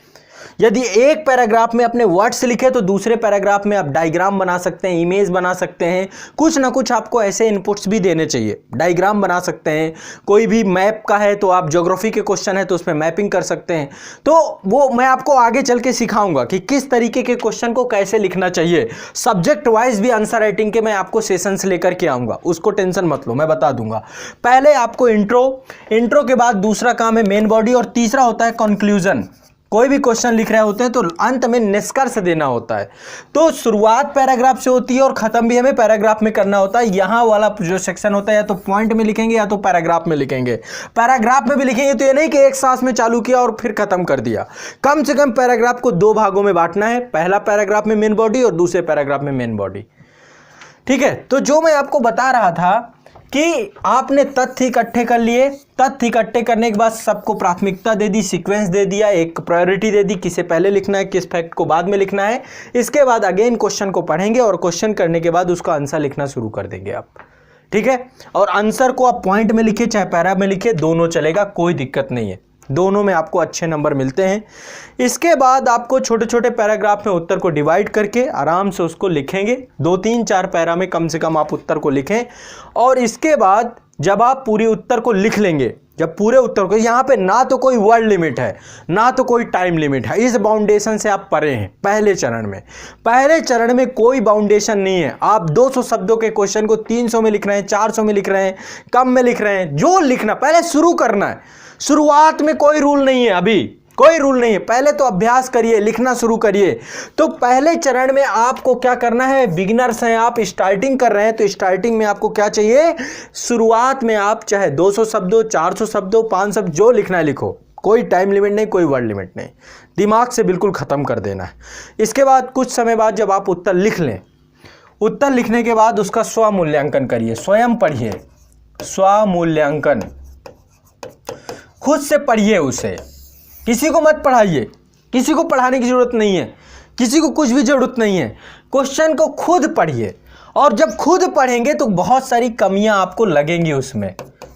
यदि एक पैराग्राफ में अपने वर्ड्स लिखे तो दूसरे पैराग्राफ में आप डायग्राम बना सकते हैं, इमेज बना सकते हैं, कुछ ना कुछ आपको ऐसे इनपुट्स भी देने चाहिए। डायग्राम बना सकते हैं, कोई भी मैप का है तो आप ज्योग्राफी के क्वेश्चन है तो उसमें मैपिंग कर सकते हैं। तो वो मैं आपको आगे चल के सिखाऊंगा कि किस तरीके के क्वेश्चन को कैसे लिखना चाहिए। सब्जेक्ट वाइज भी आंसर राइटिंग के मैं आपको सेशंस लेकर के आऊंगा, उसको टेंशन मत लो, मैं बता दूंगा। पहले आपको इंट्रो के बाद दूसरा काम है मेन बॉडी और तीसरा होता है कंक्लूजन। कोई भी क्वेश्चन लिख रहे होते हैं तो अंत में निष्कर्ष देना होता है। तो शुरुआत पैराग्राफ से होती है और खत्म भी हमें पैराग्राफ में करना होता है। यहाँ वाला जो सेक्शन होता है या तो पॉइंट में लिखेंगे या तो पैराग्राफ में लिखेंगे। पैराग्राफ में भी लिखेंगे तो ये नहीं कि एक सांस में चालू किया और फिर खत्म कर दिया। कम से कम पैराग्राफ को 2 भागों में बांटना है, पहला पैराग्राफ में मेन बॉडी और दूसरे पैराग्राफ में मेन बॉडी। ठीक है, तो जो मैं आपको बता रहा था कि आपने तथ्य इकट्ठे कर लिए, तथ्य इकट्ठे करने के बाद सबको प्राथमिकता दे दी, सीक्वेंस दे दिया, एक प्रायोरिटी दे दी, किसे पहले लिखना है, किस फैक्ट को बाद में लिखना है। इसके बाद अगेन क्वेश्चन को पढ़ेंगे और क्वेश्चन करने के बाद उसका आंसर लिखना शुरू कर देंगे आप। ठीक है, और आंसर को आप पॉइंट में लिखे चाहे पैरा में लिखे, दोनों चलेगा, कोई दिक्कत नहीं है, दोनों में आपको अच्छे नंबर मिलते हैं। इसके बाद आपको छोटे छोटे पैराग्राफ में उत्तर को डिवाइड करके आराम से उसको लिखेंगे। 2, 3, 4 पैरा में कम से कम आप उत्तर को लिखें। और इसके बाद जब आप पूरे उत्तर को लिख लेंगे, जब पूरे उत्तर को, यहाँ पे ना तो कोई वर्ड लिमिट है ना तो कोई टाइम लिमिट है, इस बाउंडेशन से आप परे हैं। पहले चरण में कोई बाउंडेशन नहीं है। आप 200 शब्दों के क्वेश्चन को 300 में लिख रहे हैं, 400 में लिख रहे हैं, कम में लिख रहे हैं, जो लिखना पहले शुरू करना है। शुरुआत में कोई रूल नहीं है, अभी कोई रूल नहीं है, पहले तो अभ्यास करिए, लिखना शुरू करिए। तो पहले चरण में आपको क्या करना है, बिगिनर्स हैं आप, स्टार्टिंग कर रहे हैं, तो स्टार्टिंग में आपको क्या चाहिए, शुरुआत में आप चाहे 200 शब्दों, 400 शब्दों, 500 शब्द जो लिखना है लिखो, कोई टाइम लिमिट नहीं, कोई वर्ड लिमिट नहीं, दिमाग से बिल्कुल खत्म कर देना है। इसके बाद कुछ समय बाद जब आप उत्तर लिख लें, उत्तर लिखने के बाद उसका स्वमूल्यांकन करिए, स्वयं पढ़िए, स्वमूल्यांकन खुद से पढ़िए उसे, किसी को मत पढ़ाइए, किसी को पढ़ाने की जरूरत नहीं है, किसी को कुछ भी जरूरत नहीं है। क्वेश्चन को खुद पढ़िए और जब खुद पढ़ेंगे तो बहुत सारी कमियां आपको लगेंगी, उसमें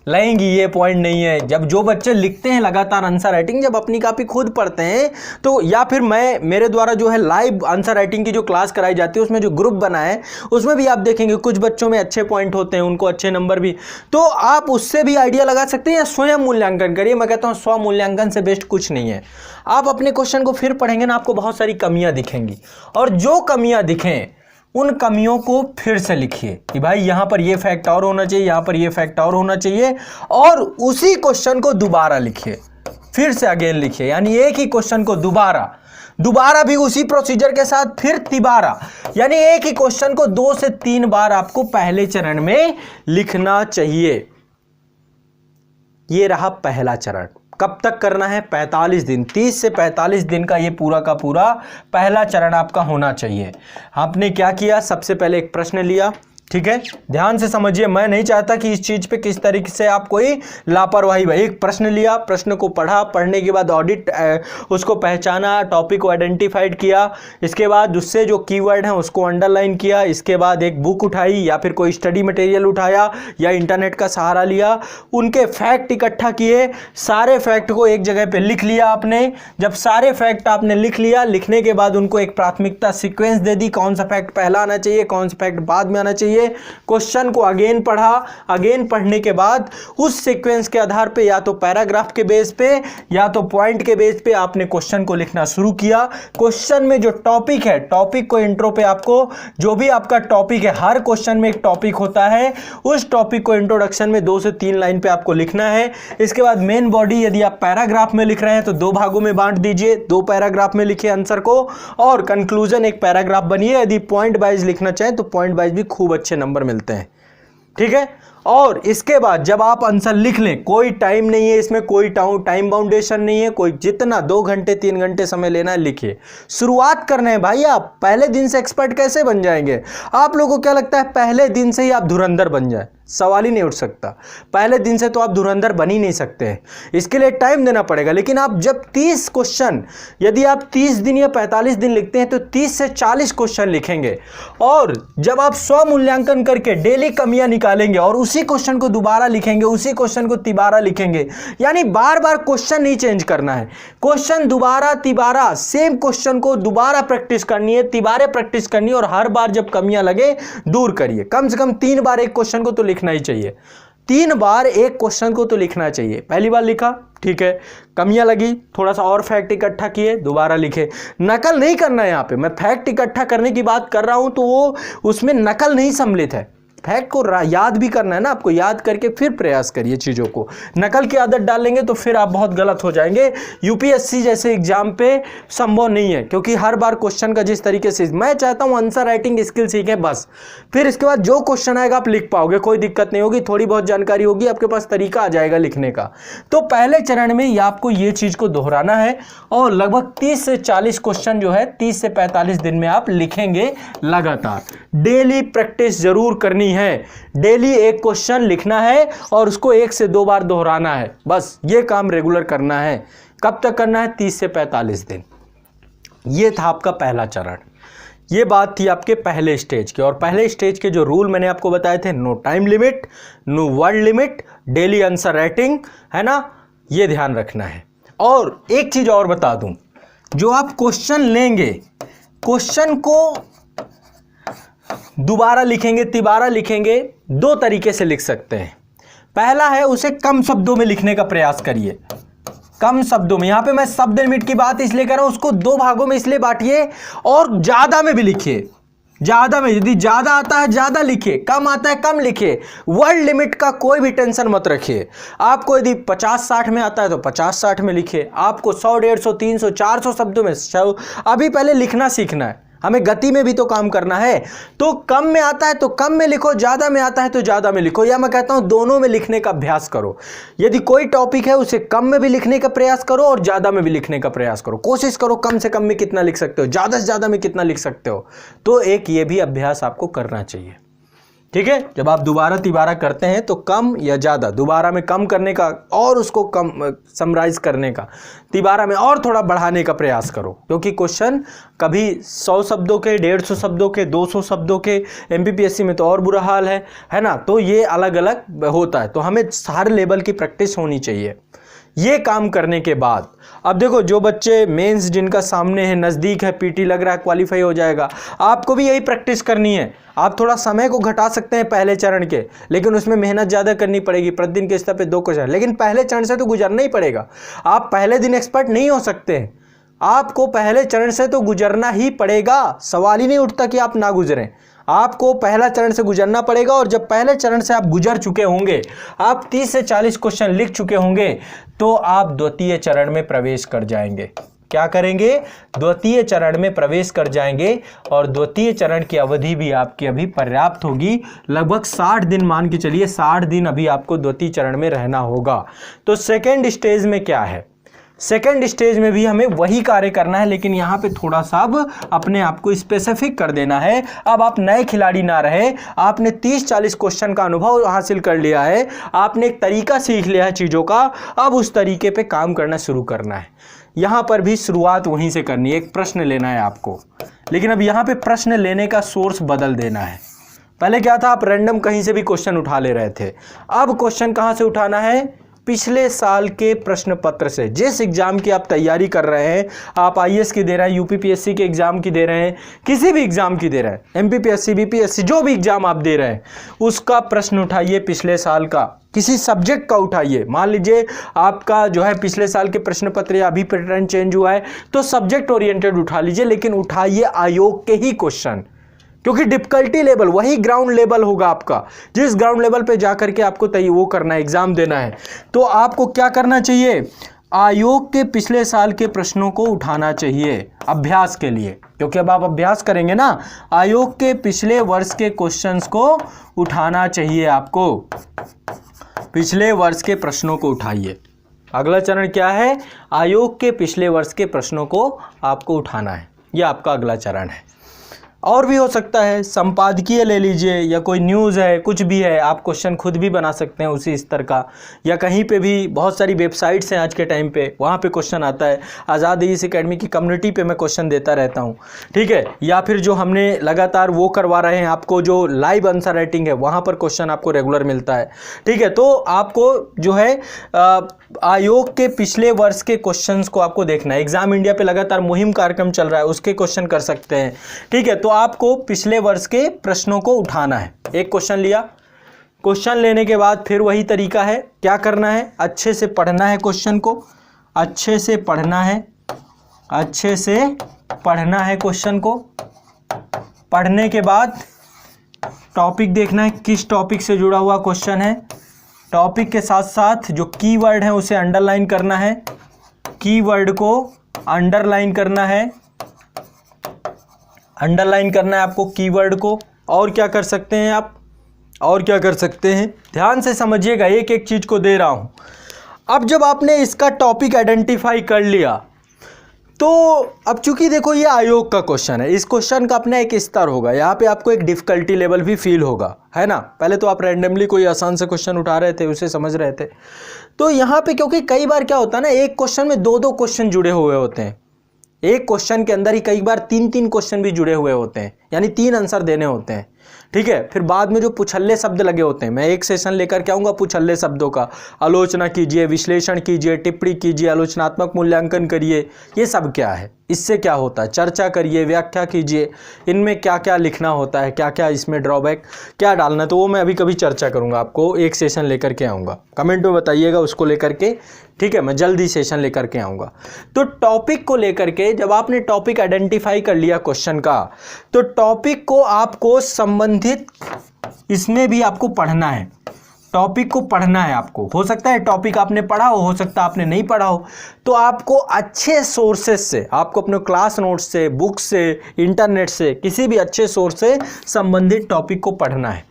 लगेंगी, ये पॉइंट नहीं है। जब जो बच्चे लिखते हैं लगातार आंसर राइटिंग, जब अपनी कॉपी खुद पढ़ते हैं तो, या फिर मेरे द्वारा जो है लाइव आंसर राइटिंग की जो क्लास कराई जाती है उसमें जो ग्रुप बना है उसमें भी आप देखेंगे कुछ बच्चों में अच्छे पॉइंट होते हैं, उनको अच्छे नंबर भी, तो आप उससे भी आइडिया लगा सकते हैं या स्वयं मूल्यांकन करिए। मैं कहता हूँ स्व मूल्यांकन से बेस्ट कुछ नहीं है। आप अपने क्वेश्चन को फिर पढ़ेंगे ना, आपको बहुत सारी कमियाँ दिखेंगी और जो कमियाँ दिखें उन कमियों को फिर से लिखिए कि भाई यहाँ पर ये फैक्ट और होना चाहिए, यहाँ पर ये फैक्ट और होना चाहिए, और उसी क्वेश्चन को दोबारा लिखिए, फिर से अगेन लिखिए। यानी एक ही क्वेश्चन को दोबारा भी उसी प्रोसीजर के साथ फिर तिबारा, यानी एक ही क्वेश्चन को 2 से 3 बार आपको पहले चरण में लिखना चाहिए। ये रहा पहला चरण। कब तक करना है, 45 दिन, 30 से 45 दिन का ये पूरा का पूरा पहला चरण आपका होना चाहिए। आपने क्या किया, सबसे पहले एक प्रश्न लिया, ठीक है, ध्यान से समझिए, मैं नहीं चाहता कि इस चीज पे किस तरीके से आप कोई लापरवाही। भाई एक प्रश्न लिया, प्रश्न को पढ़ा, पढ़ने के बाद ऑडिट उसको पहचाना, टॉपिक को आइडेंटिफाइड किया, इसके बाद उससे जो कीवर्ड हैं उसको अंडरलाइन किया, इसके बाद एक बुक उठाई या फिर कोई स्टडी मटेरियल उठाया या इंटरनेट का सहारा लिया, उनके फैक्ट इकट्ठा किए, सारे फैक्ट को एक जगह पे लिख लिया आपने। जब सारे फैक्ट आपने लिख लिया, लिखने के बाद उनको एक प्राथमिकता सीक्वेंस दे दी, कौन सा फैक्ट पहला आना चाहिए, कौन सा फैक्ट बाद में आना चाहिए। क्वेश्चन को अगेन पढ़ा, अगेन पढ़ने के बाद उस सीक्वेंस के आधार पे या तो पैराग्राफ के बेस पे या तो पॉइंट के बेस पे आपने क्वेश्चन को लिखना शुरू किया। क्वेश्चन में जो टॉपिक है, टॉपिक को इंट्रो पे आपको जो भी आपका टॉपिक है, हर क्वेश्चन में एक टॉपिक होता है, उस टॉपिक को इंट्रोडक्शन में 2 से 3 लाइन पे आपको लिखना है। इसके बाद मेन बॉडी, यदि आप पैराग्राफ में लिख रहे हैं तो 2 भागों में बांट दीजिए, 2 पैराग्राफ में लिखिए आंसर को, और कंक्लूजन एक पैराग्राफ बनिए। यदि पॉइंट वाइज लिखना चाहें तो पॉइंट वाइज भी खूब अच्छे नंबर मिलते हैं, ठीक है। और इसके बाद जब आप आंसर लिख लें, कोई टाइम नहीं है इसमें, कोई टाइम बाउंडेशन नहीं है, कोई जितना 2 घंटे 3 घंटे समय लेना है लिखिए। शुरुआत करना है भाई, आप पहले दिन से एक्सपर्ट कैसे बन जाएंगे? आप लोगों को क्या लगता है पहले दिन से ही आप धुरंधर बन जाए? सवाल ही नहीं उठ सकता। पहले दिन से तो आप धुरंधर बन ही नहीं सकते हैं, इसके लिए टाइम देना पड़ेगा। लेकिन आप जब 30 क्वेश्चन, यदि आप 30 दिन या 45 दिन लिखते हैं तो 30 से 40 क्वेश्चन लिखेंगे, और जब आप स्व मूल्यांकन करके डेली कमियां निकालेंगे और उसी क्वेश्चन को दोबारा लिखेंगे, उसी क्वेश्चन को तिबारा लिखेंगे, यानी बार बार क्वेश्चन नहीं चेंज करना है, क्वेश्चन दोबारा तिबारा सेम क्वेश्चन को दोबारा प्रैक्टिस करनी है, तिबारे प्रैक्टिस करनी है, और हर बार जब कमियां लगे दूर करिए। कम से कम 3 बार एक क्वेश्चन को तो लिखना ही चाहिए, 3 बार एक क्वेश्चन को तो लिखना चाहिए। पहली बार लिखा, ठीक है, कमियां लगी, थोड़ा सा और फैक्ट इकट्ठा किए, दोबारा लिखे। नकल नहीं करना है, यहाँ पे मैं फैक्ट इकट्ठा करने की बात कर रहा हूं तो वो उसमें नकल नहीं सम्मिलित है, फैक्ट को याद भी करना है ना आपको, याद करके फिर प्रयास करिए चीज़ों को। नकल की आदत डालेंगे तो फिर आप बहुत गलत हो जाएंगे, यूपीएससी जैसे एग्जाम पे संभव नहीं है, क्योंकि हर बार क्वेश्चन का जिस तरीके से, मैं चाहता हूं आंसर राइटिंग स्किल सीखें बस, फिर इसके बाद जो क्वेश्चन आएगा आप लिख पाओगे, कोई दिक्कत नहीं होगी, थोड़ी बहुत जानकारी होगी, आपके पास तरीका आ जाएगा लिखने का। तो पहले चरण में आपको ये चीज़ को दोहराना है और लगभग 30 से 40 क्वेश्चन जो है 30 से 45 दिन में आप लिखेंगे लगातार। डेली प्रैक्टिस जरूर करनी है, डेली एक क्वेश्चन लिखना है और उसको 1 से 2 बार दोहराना है, बस ये काम रेगुलर करना है। कब तक करना है? 30 से 45 दिन। ये था आपका पहला चरण। ये बात थी आपके पहले स्टेज की, और पहले स्टेज के जो रूल मैंने आपको बताए थे, no time limit, no word limit, daily answer writing, है ना, ये ध्यान रखना है। और एक चीज और बता दूं, जो आप क्वेश्चन लेंगे, क्वेश्चन को दोबारा लिखेंगे, तिबारा लिखेंगे, 2 तरीके से लिख सकते हैं। पहला है उसे कम शब्दों में लिखने का प्रयास करिए, कम शब्दों में। यहां पे मैं शब्द लिमिट की बात इसलिए कर रहा हूं, उसको 2 भागों में इसलिए बांटिए, और ज्यादा में भी लिखिए, ज्यादा में, यदि ज्यादा आता है ज्यादा लिखिए, कम आता है कम लिखिए। वर्ड लिमिट का कोई भी टेंशन मत रखिए। आपको यदि 50-60 में आता है तो 50-60 में लिखिए, आपको 100, 150, 300, 400 शब्दों में, अभी पहले लिखना सीखना है, हमें गति में भी तो काम करना है। तो कम में आता है तो कम में लिखो, ज्यादा में आता है तो ज्यादा में लिखो, या मैं कहता हूं दोनों में लिखने का अभ्यास करो। यदि कोई टॉपिक है उसे कम में भी लिखने का प्रयास करो और ज्यादा में भी लिखने का प्रयास करो। कोशिश करो कम से कम में कितना लिख सकते हो, ज्यादा से ज्यादा में कितना लिख सकते हो। तो एक ये भी अभ्यास आपको करना चाहिए, ठीक है। जब आप दोबारा तिबारा करते हैं तो कम या ज़्यादा, दोबारा में कम करने का और उसको कम समराइज करने का, तिबारा में और थोड़ा बढ़ाने का प्रयास करो, क्योंकि क्वेश्चन कभी 100 शब्दों के, 150 शब्दों के, 200 शब्दों के, एमपीपीएससी में तो और बुरा हाल है ना। तो ये अलग अलग होता है, तो हमें हर लेवल की प्रैक्टिस होनी चाहिए। ये काम करने के बाद अब देखो, जो बच्चे मेंस जिनका सामने है, नज़दीक है, पीटी लग रहा है, क्वालिफाई हो जाएगा, आपको भी यही प्रैक्टिस करनी है। आप थोड़ा समय को घटा सकते हैं पहले चरण के, लेकिन उसमें मेहनत ज़्यादा करनी पड़ेगी। प्रतिदिन के स्तर पे 2 क्वेश्चन, लेकिन पहले चरण से तो गुजरना ही पड़ेगा। आप पहले दिन एक्सपर्ट नहीं हो सकते हैं, आपको पहले चरण से तो गुजरना ही पड़ेगा। सवाल ही नहीं उठता कि आप ना गुजरें, आपको पहला चरण से गुजरना पड़ेगा। और जब पहले चरण से आप गुजर चुके होंगे, आप 30 से 40 क्वेश्चन लिख चुके होंगे, तो आप द्वितीय चरण में प्रवेश कर जाएंगे। क्या करेंगे? द्वितीय चरण में प्रवेश कर जाएंगे, और द्वितीय चरण की अवधि भी आपकी अभी पर्याप्त होगी। लगभग 60 दिन मान के चलिए, 60 दिन अभी आपको द्वितीय चरण में रहना होगा। तो सेकेंड स्टेज में क्या है? सेकेंड स्टेज में भी हमें वही कार्य करना है, लेकिन यहाँ पे थोड़ा सा अब अपने आप को स्पेसिफिक कर देना है। अब आप नए खिलाड़ी ना रहे, आपने 30-40 क्वेश्चन का अनुभव हासिल कर लिया है, आपने एक तरीका सीख लिया है चीज़ों का, अब उस तरीके पे काम करना शुरू करना है। यहाँ पर भी शुरुआत वहीं से करनी है, एक प्रश्न लेना है आपको, लेकिन अब यहाँ पे प्रश्न लेने का सोर्स बदल देना है। पहले क्या था, आप रैंडम कहीं से भी क्वेश्चन उठा ले रहे थे, अब क्वेश्चन कहाँ से उठाना है? पिछले साल के प्रश्न पत्र से। जिस एग्जाम की आप तैयारी कर रहे हैं, आप आईएएस की दे रहे हैं, यूपीपीएससी के एग्जाम की दे रहे हैं, किसी भी एग्जाम की दे रहे हैं, एमपीपीएससी, बीपीएससी, जो भी एग्जाम आप दे रहे हैं, उसका प्रश्न उठाइए पिछले साल का, किसी सब्जेक्ट का उठाइए। मान लीजिए आपका जो है पिछले साल के प्रश्न पत्र या अभी पैटर्न चेंज हुआ है, तो सब्जेक्ट ओरिएंटेड उठा लीजिए, लेकिन उठाइए आयोग के ही क्वेश्चन, क्योंकि डिफिकल्टी लेवल वही ग्राउंड लेवल होगा आपका, जिस ग्राउंड लेवल पे जाकर के आपको वो करना है, एग्जाम देना है। तो आपको क्या करना चाहिए? आयोग के पिछले साल के प्रश्नों को उठाना चाहिए अभ्यास के लिए, क्योंकि अब आप अभ्यास करेंगे ना, आयोग के पिछले वर्ष के क्वेश्चंस को उठाना चाहिए आपको, पिछले वर्ष के प्रश्नों को उठाइए। अगला चरण क्या है? आयोग के पिछले वर्ष के प्रश्नों को आपको उठाना है, यह आपका अगला चरण है। और भी हो सकता है, संपादकीय ले लीजिए या कोई न्यूज़ है, कुछ भी है, आप क्वेश्चन खुद भी बना सकते हैं उसी स्तर का, या कहीं पे भी बहुत सारी वेबसाइट्स हैं आज के टाइम पे, वहाँ पे क्वेश्चन आता है। आज़ाद ईस एकेडमी की कम्युनिटी पे मैं क्वेश्चन देता रहता हूँ, ठीक है। या फिर जो हमने लगातार वो करवा रहे हैं आपको, जो लाइव आंसर राइटिंग है, वहाँ पर क्वेश्चन आपको रेगुलर मिलता है, ठीक है। तो आपको जो है आयोग के पिछले वर्ष के क्वेश्चंस को आपको देखना है। एग्जाम इंडिया पे लगातार मुहिम कार्यक्रम चल रहा है, उसके क्वेश्चन कर सकते हैं, ठीक है। तो आपको पिछले वर्ष के प्रश्नों को उठाना है। एक क्वेश्चन लिया, क्वेश्चन लेने के बाद फिर वही तरीका है, क्या करना है, अच्छे से पढ़ना है क्वेश्चन को, अच्छे से पढ़ना है, अच्छे से पढ़ना है क्वेश्चन को। पढ़ने के बाद टॉपिक देखना है, किस टॉपिक से जुड़ा हुआ क्वेश्चन है। टॉपिक के साथ साथ जो कीवर्ड है उसे अंडरलाइन करना है, कीवर्ड को अंडरलाइन करना है, अंडरलाइन करना है आपको कीवर्ड को। और क्या कर सकते हैं आप, और क्या कर सकते हैं, ध्यान से समझिएगा, एक एक चीज़ को दे रहा हूं। अब जब आपने इसका टॉपिक आइडेंटिफाई कर लिया, तो अब चूंकि देखो ये आयोग का क्वेश्चन है, इस क्वेश्चन का अपना एक स्तर होगा, यहाँ पे आपको एक डिफ़िकल्टी लेवल भी फील होगा, है ना। पहले तो आप रैंडमली कोई आसान से क्वेश्चन उठा रहे थे, उसे समझ रहे थे। तो यहाँ पे क्योंकि कई बार क्या होता है ना, एक क्वेश्चन में दो दो क्वेश्चन जुड़े हुए होते हैं, एक क्वेश्चन के अंदर ही कई बार तीन तीन क्वेश्चन भी जुड़े हुए होते हैं, यानी 3 आंसर देने होते हैं, ठीक है। फिर बाद में जो पुछल्ले शब्द लगे होते हैं, मैं एक सेशन लेकर के आऊँगा पुछल्ले शब्दों का, आलोचना कीजिए, विश्लेषण कीजिए, टिप्पणी कीजिए, आलोचनात्मक मूल्यांकन करिए, ये सब क्या है, इससे क्या होता है, चर्चा करिए, व्याख्या कीजिए, इनमें क्या क्या लिखना होता है, क्या क्या इसमें ड्रॉबैक क्या डालना है, तो वो मैं अभी कभी चर्चा करूँगा, आपको एक सेशन लेकर के आऊँगा, कमेंट में बताइएगा उसको लेकर के, ठीक है। मैं जल्दी सेशन लेकर के आऊँगा। तो टॉपिक को लेकर के जब आपने टॉपिक आइडेंटिफाई कर लिया क्वेश्चन का, तो टॉपिक को आपको संबंधित इसमें भी आपको पढ़ना है, टॉपिक को पढ़ना है आपको। हो सकता है टॉपिक आपने पढ़ा हो सकता है आपने नहीं पढ़ा हो, तो आपको अच्छे सोर्सेज से, आपको अपने क्लास नोट्स से, बुक से, इंटरनेट से, किसी भी अच्छे सोर्स से संबंधित टॉपिक को पढ़ना है।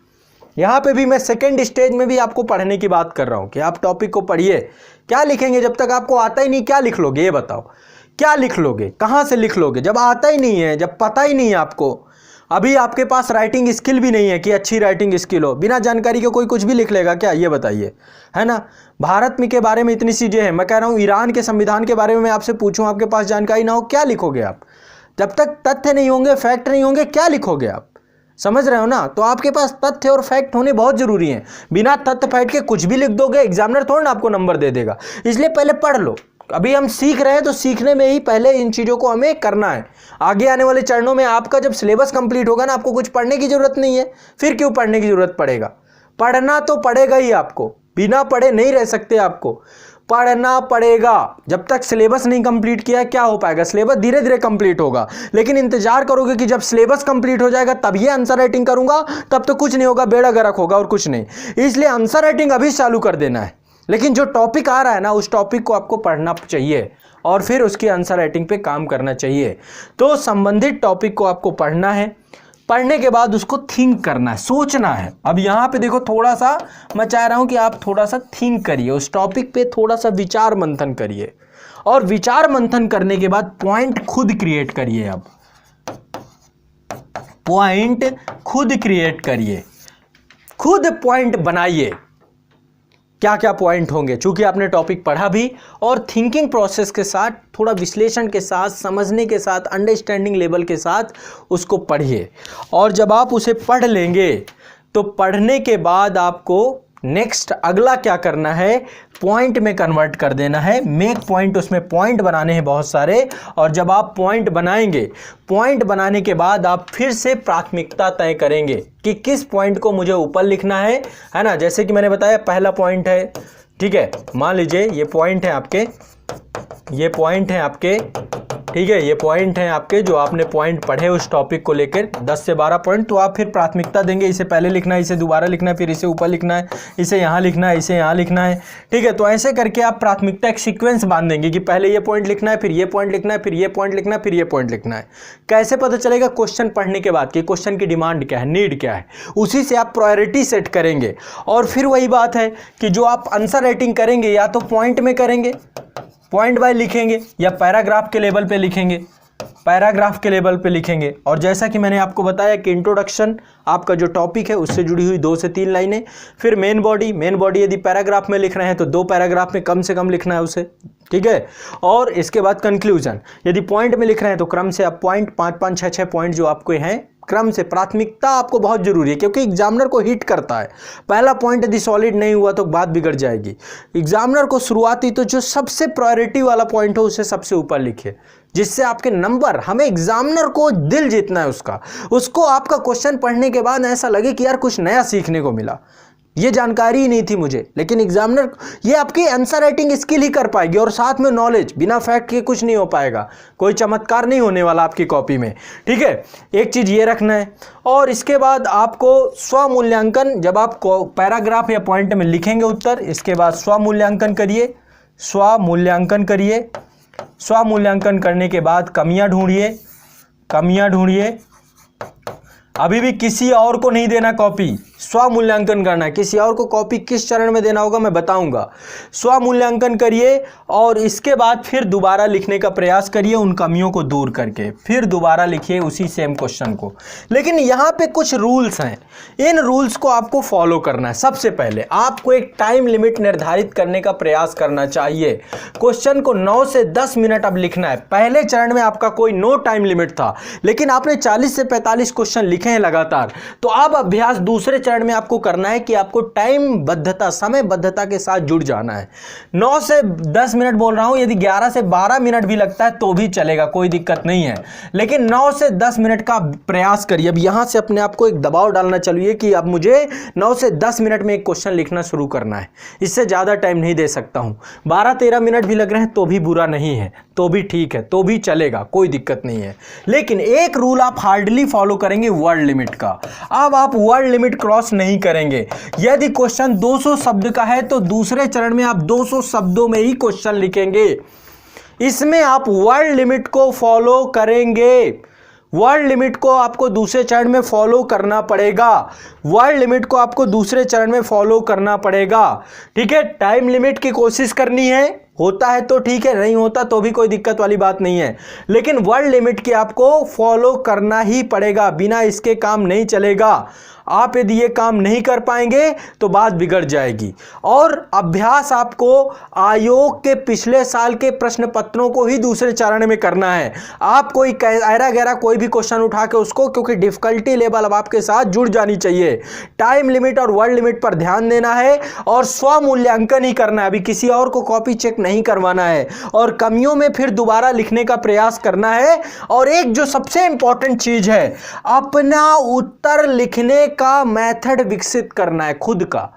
यहाँ पे भी मैं सेकेंड स्टेज में भी आपको पढ़ने की बात कर रहा हूँ कि आप टॉपिक को पढ़िए। क्या लिखेंगे, जब तक आपको आता ही नहीं क्या लिख लोगे, ये बताओ, क्या लिख लोगे, कहाँ से लिख लोगे, जब आता ही नहीं है, जब पता ही नहीं है आपको, अभी आपके पास राइटिंग स्किल भी नहीं है कि अच्छी राइटिंग स्किल हो, बिना जानकारी के कोई कुछ भी लिख लेगा क्या, ये बताइए, है ना। भारत में के बारे में इतनी चीज़ें हैं, मैं कह रहा हूँ ईरान के संविधान के बारे में मैं आपसे पूछूं, आपके पास जानकारी ना हो, क्या लिखोगे आप, जब तक तथ्य नहीं होंगे, फैक्ट नहीं होंगे, क्या लिखोगे आप, समझ रहे हो ना। तो आपके पास तथ्य और फैक्ट होने बहुत जरूरी हैं, बिना तथ्य फैक्ट के कुछ भी लिख दोगे एग्जामिनर थोड़ा ना आपको नंबर दे देगा, इसलिए पहले पढ़ लो। अभी हम सीख रहे हैं तो सीखने में ही पहले इन चीज़ों को हमें करना है। आगे आने वाले चरणों में आपका जब सिलेबस कंप्लीट होगा ना, आपको कुछ पढ़ने की ज़रूरत नहीं है, फिर क्यों पढ़ने की ज़रूरत पड़ेगा, पढ़ना तो पड़ेगा ही आपको, बिना पढ़े नहीं रह सकते, आपको पढ़ना पड़ेगा। जब तक सिलेबस नहीं कंप्लीट किया क्या हो पाएगा, सिलेबस धीरे धीरे कंप्लीट होगा, लेकिन इंतजार करोगे कि जब सिलेबस कंप्लीट हो जाएगा तब ये आंसर राइटिंग करूंगा, तब तो कुछ नहीं होगा, बेड़ा गर्क होगा और कुछ नहीं। इसलिए आंसर राइटिंग अभी चालू कर देना है, लेकिन जो टॉपिक आ रहा है ना, उस टॉपिक को आपको पढ़ना चाहिए और फिर उसकी आंसर राइटिंग पे काम करना चाहिए। तो संबंधित टॉपिक को आपको पढ़ना है, पढ़ने के बाद उसको थिंक करना है, सोचना है। अब यहाँ पे देखो थोड़ा सा मैं चाह रहा हूँ कि आप थोड़ा सा थिंक करिए, उस टॉपिक पे थोड़ा सा विचार मंथन करिए, और विचार मंथन करने के बाद पॉइंट खुद क्रिएट करिए। अब पॉइंट खुद क्रिएट करिए, खुद पॉइंट बनाइए, क्या क्या पॉइंट होंगे, चूंकि आपने टॉपिक पढ़ा भी, और थिंकिंग प्रोसेस के साथ, थोड़ा विश्लेषण के साथ, समझने के साथ, अंडरस्टैंडिंग लेवल के साथ उसको पढ़िए। और जब आप उसे पढ़ लेंगे तो पढ़ने के बाद आपको नेक्स्ट अगला क्या करना है, पॉइंट में कन्वर्ट कर देना है, मेक पॉइंट, उसमें पॉइंट बनाने हैं बहुत सारे। और जब आप पॉइंट बनाएंगे, पॉइंट बनाने के बाद आप फिर से प्राथमिकता तय करेंगे कि किस पॉइंट को मुझे ऊपर लिखना है ना। जैसे कि मैंने बताया पहला पॉइंट है, ठीक है, मान लीजिए ये पॉइंट है आपके, ये पॉइंट है आपके, ठीक है, ये पॉइंट हैं आपके जो आपने पॉइंट पढ़े उस टॉपिक को लेकर 10 से 12 पॉइंट, तो आप फिर प्राथमिकता देंगे, इसे पहले लिखना है, इसे दोबारा लिखना है, फिर इसे ऊपर लिखना है, इसे यहाँ लिखना है, इसे यहाँ लिखना है, ठीक है। तो ऐसे करके आप प्राथमिकता एक सीक्वेंस बांध देंगे कि पहले ये पॉइंट लिखना है, फिर ये पॉइंट लिखना है, फिर ये पॉइंट लिखना है, फिर ये पॉइंट लिखना है। कैसे पता चलेगा, क्वेश्चन पढ़ने के बाद कि क्वेश्चन की डिमांड क्या है, नीड क्या है, उसी से आप प्रायोरिटी सेट करेंगे। और फिर वही बात है कि जो आप आंसर राइटिंग करेंगे या तो पॉइंट में करेंगे, पॉइंट बाय लिखेंगे, या पैराग्राफ के लेवल पे लिखेंगे, पैराग्राफ के लेवल पे लिखेंगे। और जैसा कि मैंने आपको बताया कि इंट्रोडक्शन आपका जो टॉपिक है उससे जुड़ी हुई 2 से 3 लाइनें, फिर मेन बॉडी यदि पैराग्राफ में लिख रहे हैं तो 2 पैराग्राफ में कम से कम लिखना है उसे, ठीक है। और इसके बाद कंक्लूजन, यदि पॉइंट में लिख रहे हैं तो क्रम से आप पॉइंट 5-5, 6-6 पॉइंट जो आपके हैं क्रम से, प्राथमिकता आपको बहुत जरूरी है क्योंकि एग्जामिनर को हिट करता है। पहला पॉइंट यदि सॉलिड नहीं हुआ तो बात बिगड़ जाएगी। एग्जामिनर को शुरुआती तो जो सबसे प्रायोरिटी वाला पॉइंट हो उसे सबसे ऊपर लिखिए, जिससे आपके नंबर, हमें एग्जामिनर को दिल जीतना है उसको आपका क्वेश्चन पढ़ने के बाद ऐसा लगे कि यार कुछ नया सीखने को मिला, ये जानकारी ही नहीं थी मुझे। लेकिन एग्जामिनर ये आपकी आंसर राइटिंग स्किल ही कर पाएगी और साथ में नॉलेज, बिना फैक्ट के कुछ नहीं हो पाएगा, कोई चमत्कार नहीं होने वाला आपकी कॉपी में, ठीक है। एक चीज़ ये रखना है। और इसके बाद आपको स्वमूल्यांकन, जब आप पैराग्राफ या पॉइंट में लिखेंगे उत्तर, इसके बाद स्वमूल्यांकन करिए। स्वमूल्यांकन करने के बाद कमियां ढूंढिए। अभी भी किसी और को नहीं देना कॉपी, स्वमूल्यांकन करना है। किसी और को कॉपी किस चरण में देना होगा मैं बताऊंगा। स्वमूल्यांकन करिए और इसके बाद फिर दोबारा लिखने का प्रयास करिए उन कमियों को दूर करके, फिर दोबारा लिखिए उसी सेम क्वेश्चन को। लेकिन यहाँ पे कुछ रूल्स हैं, इन रूल्स को आपको फॉलो करना है। सबसे पहले आपको एक टाइम लिमिट निर्धारित करने का प्रयास करना चाहिए। क्वेश्चन को 9 से 10 मिनट अब लिखना है। पहले चरण में आपका कोई नो टाइम लिमिट था, लेकिन आपने 40 से 45 क्वेश्चन लिखे हैं लगातार। तो अब अभ्यास दूसरे चरण में आपको करना है कि आपको टाइम बद्धता, समय बद्धता के साथ जुड़ जाना है। 9 से 10 मिनट बोल रहा हूं, यदि 11 से 12 मिनट भी लगता है तो भी चलेगा, कोई दिक्कत नहीं है, लेकिन 9 से 10 मिनट का प्रयास करिए। अब यहां से अपने आप को एक दबाव डालना चाहिए कि अब मुझे 9 से 10 मिनट में एक क्वेश्चन लिखना शुरू करना है, इससे ज्यादा टाइम नहीं दे सकता हूं। 12-13 मिनट भी लग रहे हैं तो भी बुरा नहीं है, तो भी ठीक है, तो भी चलेगा, कोई दिक्कत नहीं है। लेकिन एक रूल आप हार्डली फॉलो करेंगे, वर्ड लिमिट का। अब आप वर्ड लिमिट क्रॉस नहीं करेंगे। यदि क्वेश्चन 200 शब्द का है तो दूसरे चरण में आप 200 शब्दों में ही क्वेश्चन लिखेंगे। इसमें आप वर्ड लिमिट को फॉलो करेंगे। वर्ड लिमिट को आपको दूसरे चरण में फॉलो करना पड़ेगा। ठीक है। टाइम लिमिट की कोशिश करनी है, होता है तो ठीक है, नहीं होता तो भी कोई दिक्कत वाली बात नहीं है, लेकिन वर्ड लिमिट की आपको फॉलो करना ही पड़ेगा, बिना इसके काम नहीं चलेगा। आप यदि ये काम नहीं कर पाएंगे तो बात बिगड़ जाएगी। और अभ्यास आपको आयोग के पिछले साल के प्रश्न पत्रों को ही दूसरे चरण में करना है। आप कोई ऐरा गैरा कोई भी क्वेश्चन उठा के उसको, क्योंकि डिफिकल्टी लेवल अब आपके साथ जुड़ जानी चाहिए। टाइम लिमिट और वर्ड लिमिट पर ध्यान देना है और स्वमूल्यांकन ही करना है, अभी किसी और को कॉपी चेक नहीं करवाना है, और कमियों में फिर दोबारा लिखने का प्रयास करना है। और एक जो सबसे इंपॉर्टेंट चीज है, अपना उत्तर लिखने का मेथड विकसित करना है, खुद का।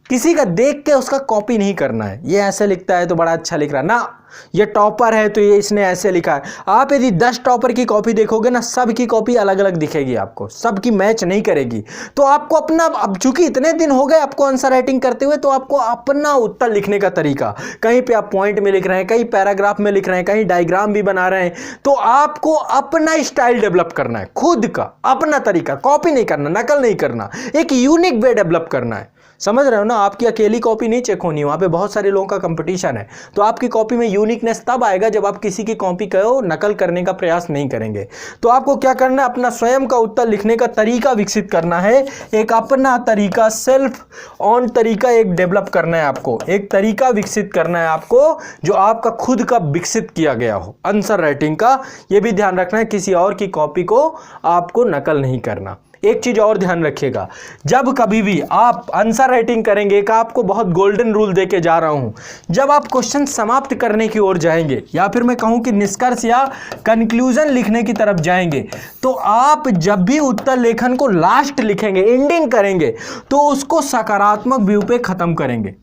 किसी का देख के उसका कॉपी नहीं करना है, ये ऐसे लिखता है तो बड़ा अच्छा लिख रहा है ना, ये टॉपर है तो ये इसने ऐसे लिखा है। आप यदि 10 टॉपर की कॉपी देखोगे ना, सबकी कॉपी अलग अलग दिखेगी आपको, सबकी मैच नहीं करेगी। तो आपको अपना, अब चूंकि इतने दिन हो गए आपको आंसर राइटिंग करते हुए, तो आपको अपना उत्तर लिखने का तरीका, कहीं पे आप पॉइंट में लिख रहे हैं, कहीं पैराग्राफ में लिख रहे हैं, कहीं डायग्राम भी बना रहे हैं, तो आपको अपना स्टाइल डेवलप करना है, खुद का अपना तरीका, कॉपी नहीं करना, नकल नहीं करना, एक यूनिक वे डेवलप करना है। समझ रहे हो ना, आपकी अकेली कॉपी नहीं चेक होनी, वहाँ पे बहुत सारे लोगों का कंपटीशन है। तो आपकी कॉपी में यूनिकनेस तब आएगा जब आप किसी की कॉपी को नकल करने का प्रयास नहीं करेंगे। तो आपको क्या करना है, अपना स्वयं का उत्तर लिखने का तरीका विकसित करना है, एक अपना तरीका, सेल्फ ऑन तरीका एक डेवलप करना है आपको, एक तरीका विकसित करना है आपको जो आपका खुद का विकसित किया गया हो आंसर राइटिंग का। यह भी ध्यान रखना है किसी और की कॉपी को आपको नकल नहीं करना। एक चीज और ध्यान रखिएगा, जब कभी भी आप आंसर राइटिंग करेंगे, एक आपको बहुत गोल्डन रूल देके जा रहा हूं, जब आप क्वेश्चन समाप्त करने की ओर जाएंगे, या फिर मैं कहूं कि निष्कर्ष या कंक्लूजन लिखने की तरफ जाएंगे, तो आप जब भी उत्तर लेखन को लास्ट लिखेंगे, एंडिंग करेंगे, तो उसको सकारात्मक व्यू पे खत्म करेंगे।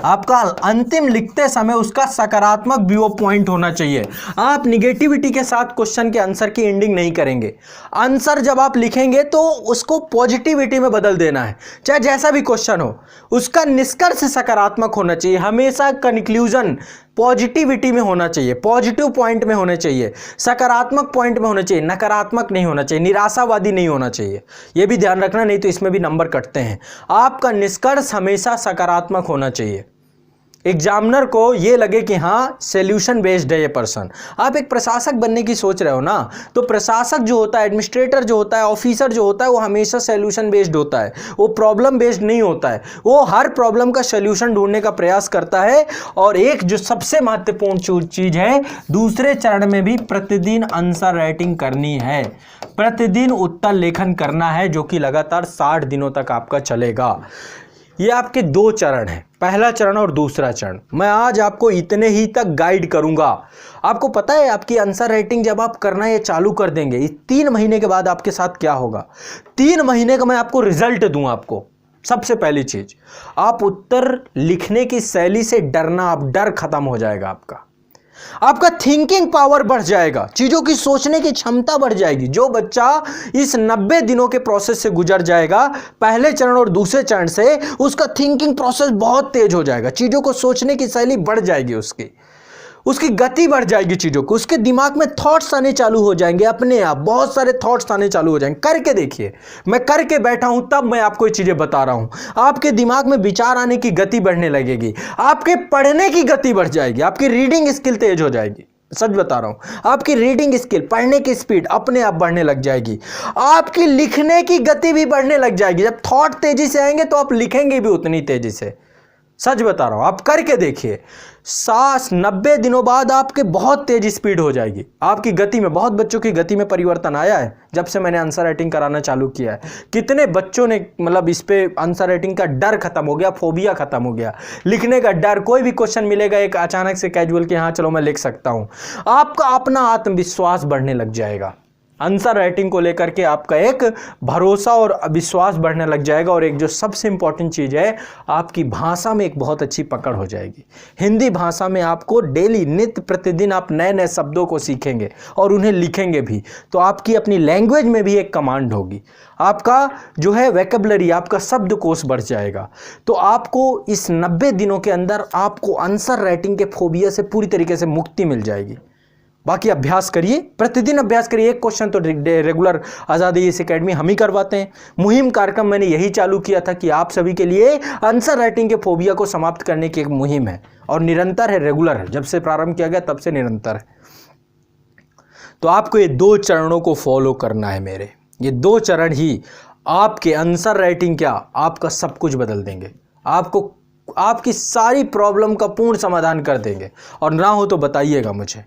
आपका अंतिम लिखते समय उसका सकारात्मक व्यू पॉइंट होना चाहिए। आप निगेटिविटी के साथ क्वेश्चन के आंसर की एंडिंग नहीं करेंगे। आंसर जब आप लिखेंगे तो उसको पॉजिटिविटी में बदल देना है, चाहे जैसा भी क्वेश्चन हो, उसका निष्कर्ष सकारात्मक होना चाहिए। हमेशा कंक्लूजन पॉजिटिविटी में होना चाहिए, पॉजिटिव पॉइंट में होना चाहिए, सकारात्मक पॉइंट में होना चाहिए, नकारात्मक नहीं होना चाहिए, निराशावादी नहीं होना चाहिए। यह भी ध्यान रखना, नहीं तो इसमें भी नंबर कटते हैं। आपका निष्कर्ष हमेशा सकारात्मक होना चाहिए। एग्जामिनर को ये लगे कि हाँ सॉल्यूशन बेस्ड है ये पर्सन। आप एक प्रशासक बनने की सोच रहे हो ना, तो प्रशासक जो होता है, एडमिनिस्ट्रेटर जो होता है, ऑफिसर जो होता है, वो हमेशा सॉल्यूशन बेस्ड होता है, वो प्रॉब्लम बेस्ड नहीं होता है। वो हर प्रॉब्लम का सॉल्यूशन ढूंढने का प्रयास करता है। और एक जो सबसे महत्वपूर्ण चीज है, दूसरे चरण में भी प्रतिदिन आंसर राइटिंग करनी है, प्रतिदिन उत्तर लेखन करना है, जो कि लगातार 60 दिनों तक आपका चलेगा। ये आपके 2 चरण हैं, पहला चरण और दूसरा चरण। मैं आज आपको इतने ही तक गाइड करूंगा। आपको पता है आपकी आंसर राइटिंग जब आप करना ये चालू कर देंगे, इस 3 महीने के बाद आपके साथ क्या होगा। 3 महीने का मैं आपको रिजल्ट दूं। आपको सबसे पहली चीज, आप उत्तर लिखने की शैली से डरना, आप डर खत्म हो जाएगा आपका। आपका थिंकिंग पावर बढ़ जाएगा, चीजों की सोचने की क्षमता बढ़ जाएगी। जो बच्चा इस 90 दिनों के प्रोसेस से गुजर जाएगा, पहले चरण और दूसरे चरण से, उसका थिंकिंग प्रोसेस बहुत तेज हो जाएगा, चीजों को सोचने की शैली बढ़ जाएगी, उसकी गति बढ़ जाएगी चीजों को, उसके दिमाग में थॉट्स आने चालू हो जाएंगे अपने आप, बहुत सारे थॉट्स आने चालू हो जाएंगे। करके देखिए, मैं करके बैठा हूं तब मैं आपको ये चीजें बता रहा हूं। आपके दिमाग में विचार आने की गति बढ़ने लगेगी, आपके पढ़ने की गति बढ़ जाएगी, आपकी रीडिंग स्किल तेज हो जाएगी। सच बता रहा हूं, आपकी रीडिंग स्किल, पढ़ने की स्पीड अपने आप बढ़ने लग जाएगी। आपकी लिखने की गति भी बढ़ने लग जाएगी। जब थॉट तेजी से आएंगे तो आप लिखेंगे भी उतनी तेजी से। सच बता रहा हूं, आप करके देखिए। 90 दिनों बाद आपके बहुत तेज स्पीड हो जाएगी, आपकी गति में, बहुत बच्चों की गति में परिवर्तन आया है जब से मैंने आंसर राइटिंग कराना चालू किया है। कितने बच्चों ने मतलब इस पे आंसर राइटिंग का डर खत्म हो गया, फोबिया खत्म हो गया, लिखने का डर। कोई भी क्वेश्चन मिलेगा एक अचानक से कैजुअल कि हाँ चलो मैं लिख सकता हूं, आपका अपना आत्मविश्वास बढ़ने लग जाएगा। आंसर राइटिंग को लेकर के आपका एक भरोसा और विश्वास बढ़ने लग जाएगा। और एक जो सबसे इंपॉर्टेंट चीज़ है, आपकी भाषा में एक बहुत अच्छी पकड़ हो जाएगी। हिंदी भाषा में आपको डेली, नित्य प्रतिदिन आप नए नए शब्दों को सीखेंगे और उन्हें लिखेंगे भी, तो आपकी अपनी लैंग्वेज में भी एक कमांड होगी। आपका जो है वोकैबुलरी, आपका शब्दकोश बढ़ जाएगा। तो आपको इस 90 दिनों के अंदर आपको आंसर राइटिंग के फोबिया से पूरी तरीके से मुक्ति मिल जाएगी। बाकी अभ्यास करिए, प्रतिदिन अभ्यास करिए। एक क्वेश्चन तो रेगुलर आज़ादी इस एकेडमी हम ही करवाते हैं। मुहिम कार्यक्रम मैंने यही चालू किया था कि आप सभी के लिए आंसर राइटिंग के फोबिया को समाप्त करने की एक मुहिम है, और निरंतर है, रेगुलर है, जब से प्रारंभ किया गया तब से निरंतर है। तो आपको ये 2 चरणों को फॉलो करना है मेरे। ये 2 चरण ही आपके आंसर राइटिंग क्या, आपका सब कुछ बदल देंगे, आपको आपकी सारी प्रॉब्लम का पूर्ण समाधान कर देंगे। और ना हो तो बताइएगा मुझे,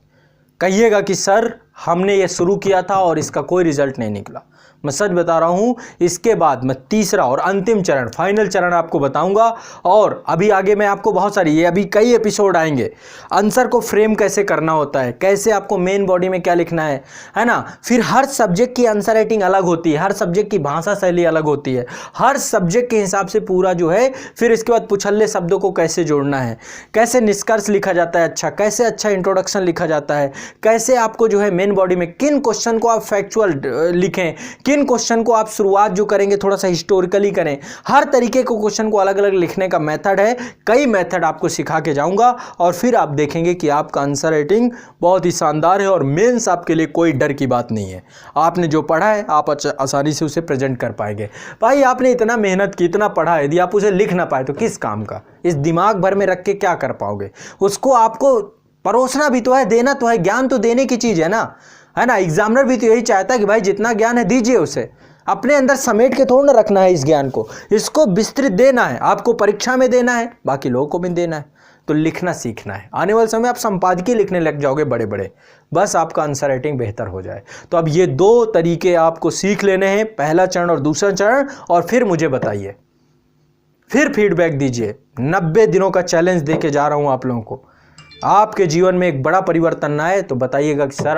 कहिएगा कि सर हमने ये शुरू किया था और इसका कोई रिजल्ट नहीं निकला। मैं सच बता रहा हूँ, इसके बाद मैं तीसरा और अंतिम चरण, फाइनल चरण आपको बताऊंगा। और अभी आगे मैं आपको बहुत सारी, ये अभी कई एपिसोड आएंगे, आंसर को फ्रेम कैसे करना होता है, कैसे आपको मेन बॉडी में क्या लिखना है ना। फिर हर सब्जेक्ट की आंसर राइटिंग अलग होती है, हर सब्जेक्ट की भाषा शैली अलग होती है, हर सब्जेक्ट के हिसाब से पूरा जो है। फिर इसके बाद पुछल्ले शब्दों को कैसे जोड़ना है, कैसे निष्कर्ष लिखा जाता है अच्छा, कैसे अच्छा इंट्रोडक्शन लिखा जाता है, कैसे आपको जो है मेन बॉडी में किन क्वेश्चन को आप फैक्चुअल लिखें, किन क्वेश्चन को आप शुरुआत जो करेंगे थोड़ा सा हिस्टोरिकली करें। हर तरीके को क्वेश्चन को अलग अलग लिखने का मेथड है, कई मेथड आपको सिखा के जाऊंगा। और फिर आप देखेंगे कि आपका आंसर राइटिंग बहुत ही शानदार है और मेंस आपके लिए कोई डर की बात नहीं है। आपने जो पढ़ा है आप आसानी से उसे प्रेजेंट कर पाएंगे। भाई आपने इतना मेहनत की, इतना पढ़ा है, यदि आप उसे लिख ना पाए तो किस काम का? इस दिमाग भर में रख के क्या कर पाओगे? उसको आपको परोसना भी तो है, देना तो है, ज्ञान तो देने की चीज़ है ना। एग्जामिनर भी तो यही चाहता है कि भाई जितना ज्ञान है दीजिए उसे, अपने अंदर समेट के थोड़ा ना रखना है इस ज्ञान को, इसको विस्तृत देना है, आपको परीक्षा में देना है, बाकी लोगों को भी देना है। तो लिखना सीखना है। आने वाले समय आप संपादकीय लिखने लग जाओगे बड़े बड़े, बस आपका आंसर राइटिंग बेहतर हो जाए। तो अब ये 2 तरीके आपको सीख लेने हैं, पहला चरण और दूसरा चरण। और फिर मुझे बताइए, फिर फीडबैक दीजिए। 90 दिनों का चैलेंज दे के जा रहा हूं आप लोगों को। आपके जीवन में एक बड़ा परिवर्तन आए तो बताइएगा कि सर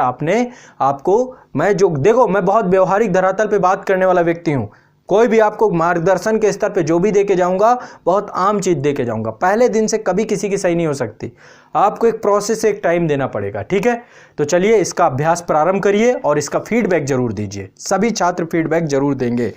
मैं बहुत व्यवहारिक धरातल पे बात करने वाला व्यक्ति हूं। कोई भी आपको मार्गदर्शन के स्तर पे जो भी दे के जाऊंगा, बहुत आम चीज दे के जाऊंगा। पहले दिन से कभी किसी की सही नहीं हो सकती, आपको एक प्रोसेस से एक टाइम देना पड़ेगा, ठीक है। तो चलिए इसका अभ्यास प्रारंभ करिए और इसका फीडबैक जरूर दीजिए। सभी छात्र फीडबैक जरूर देंगे।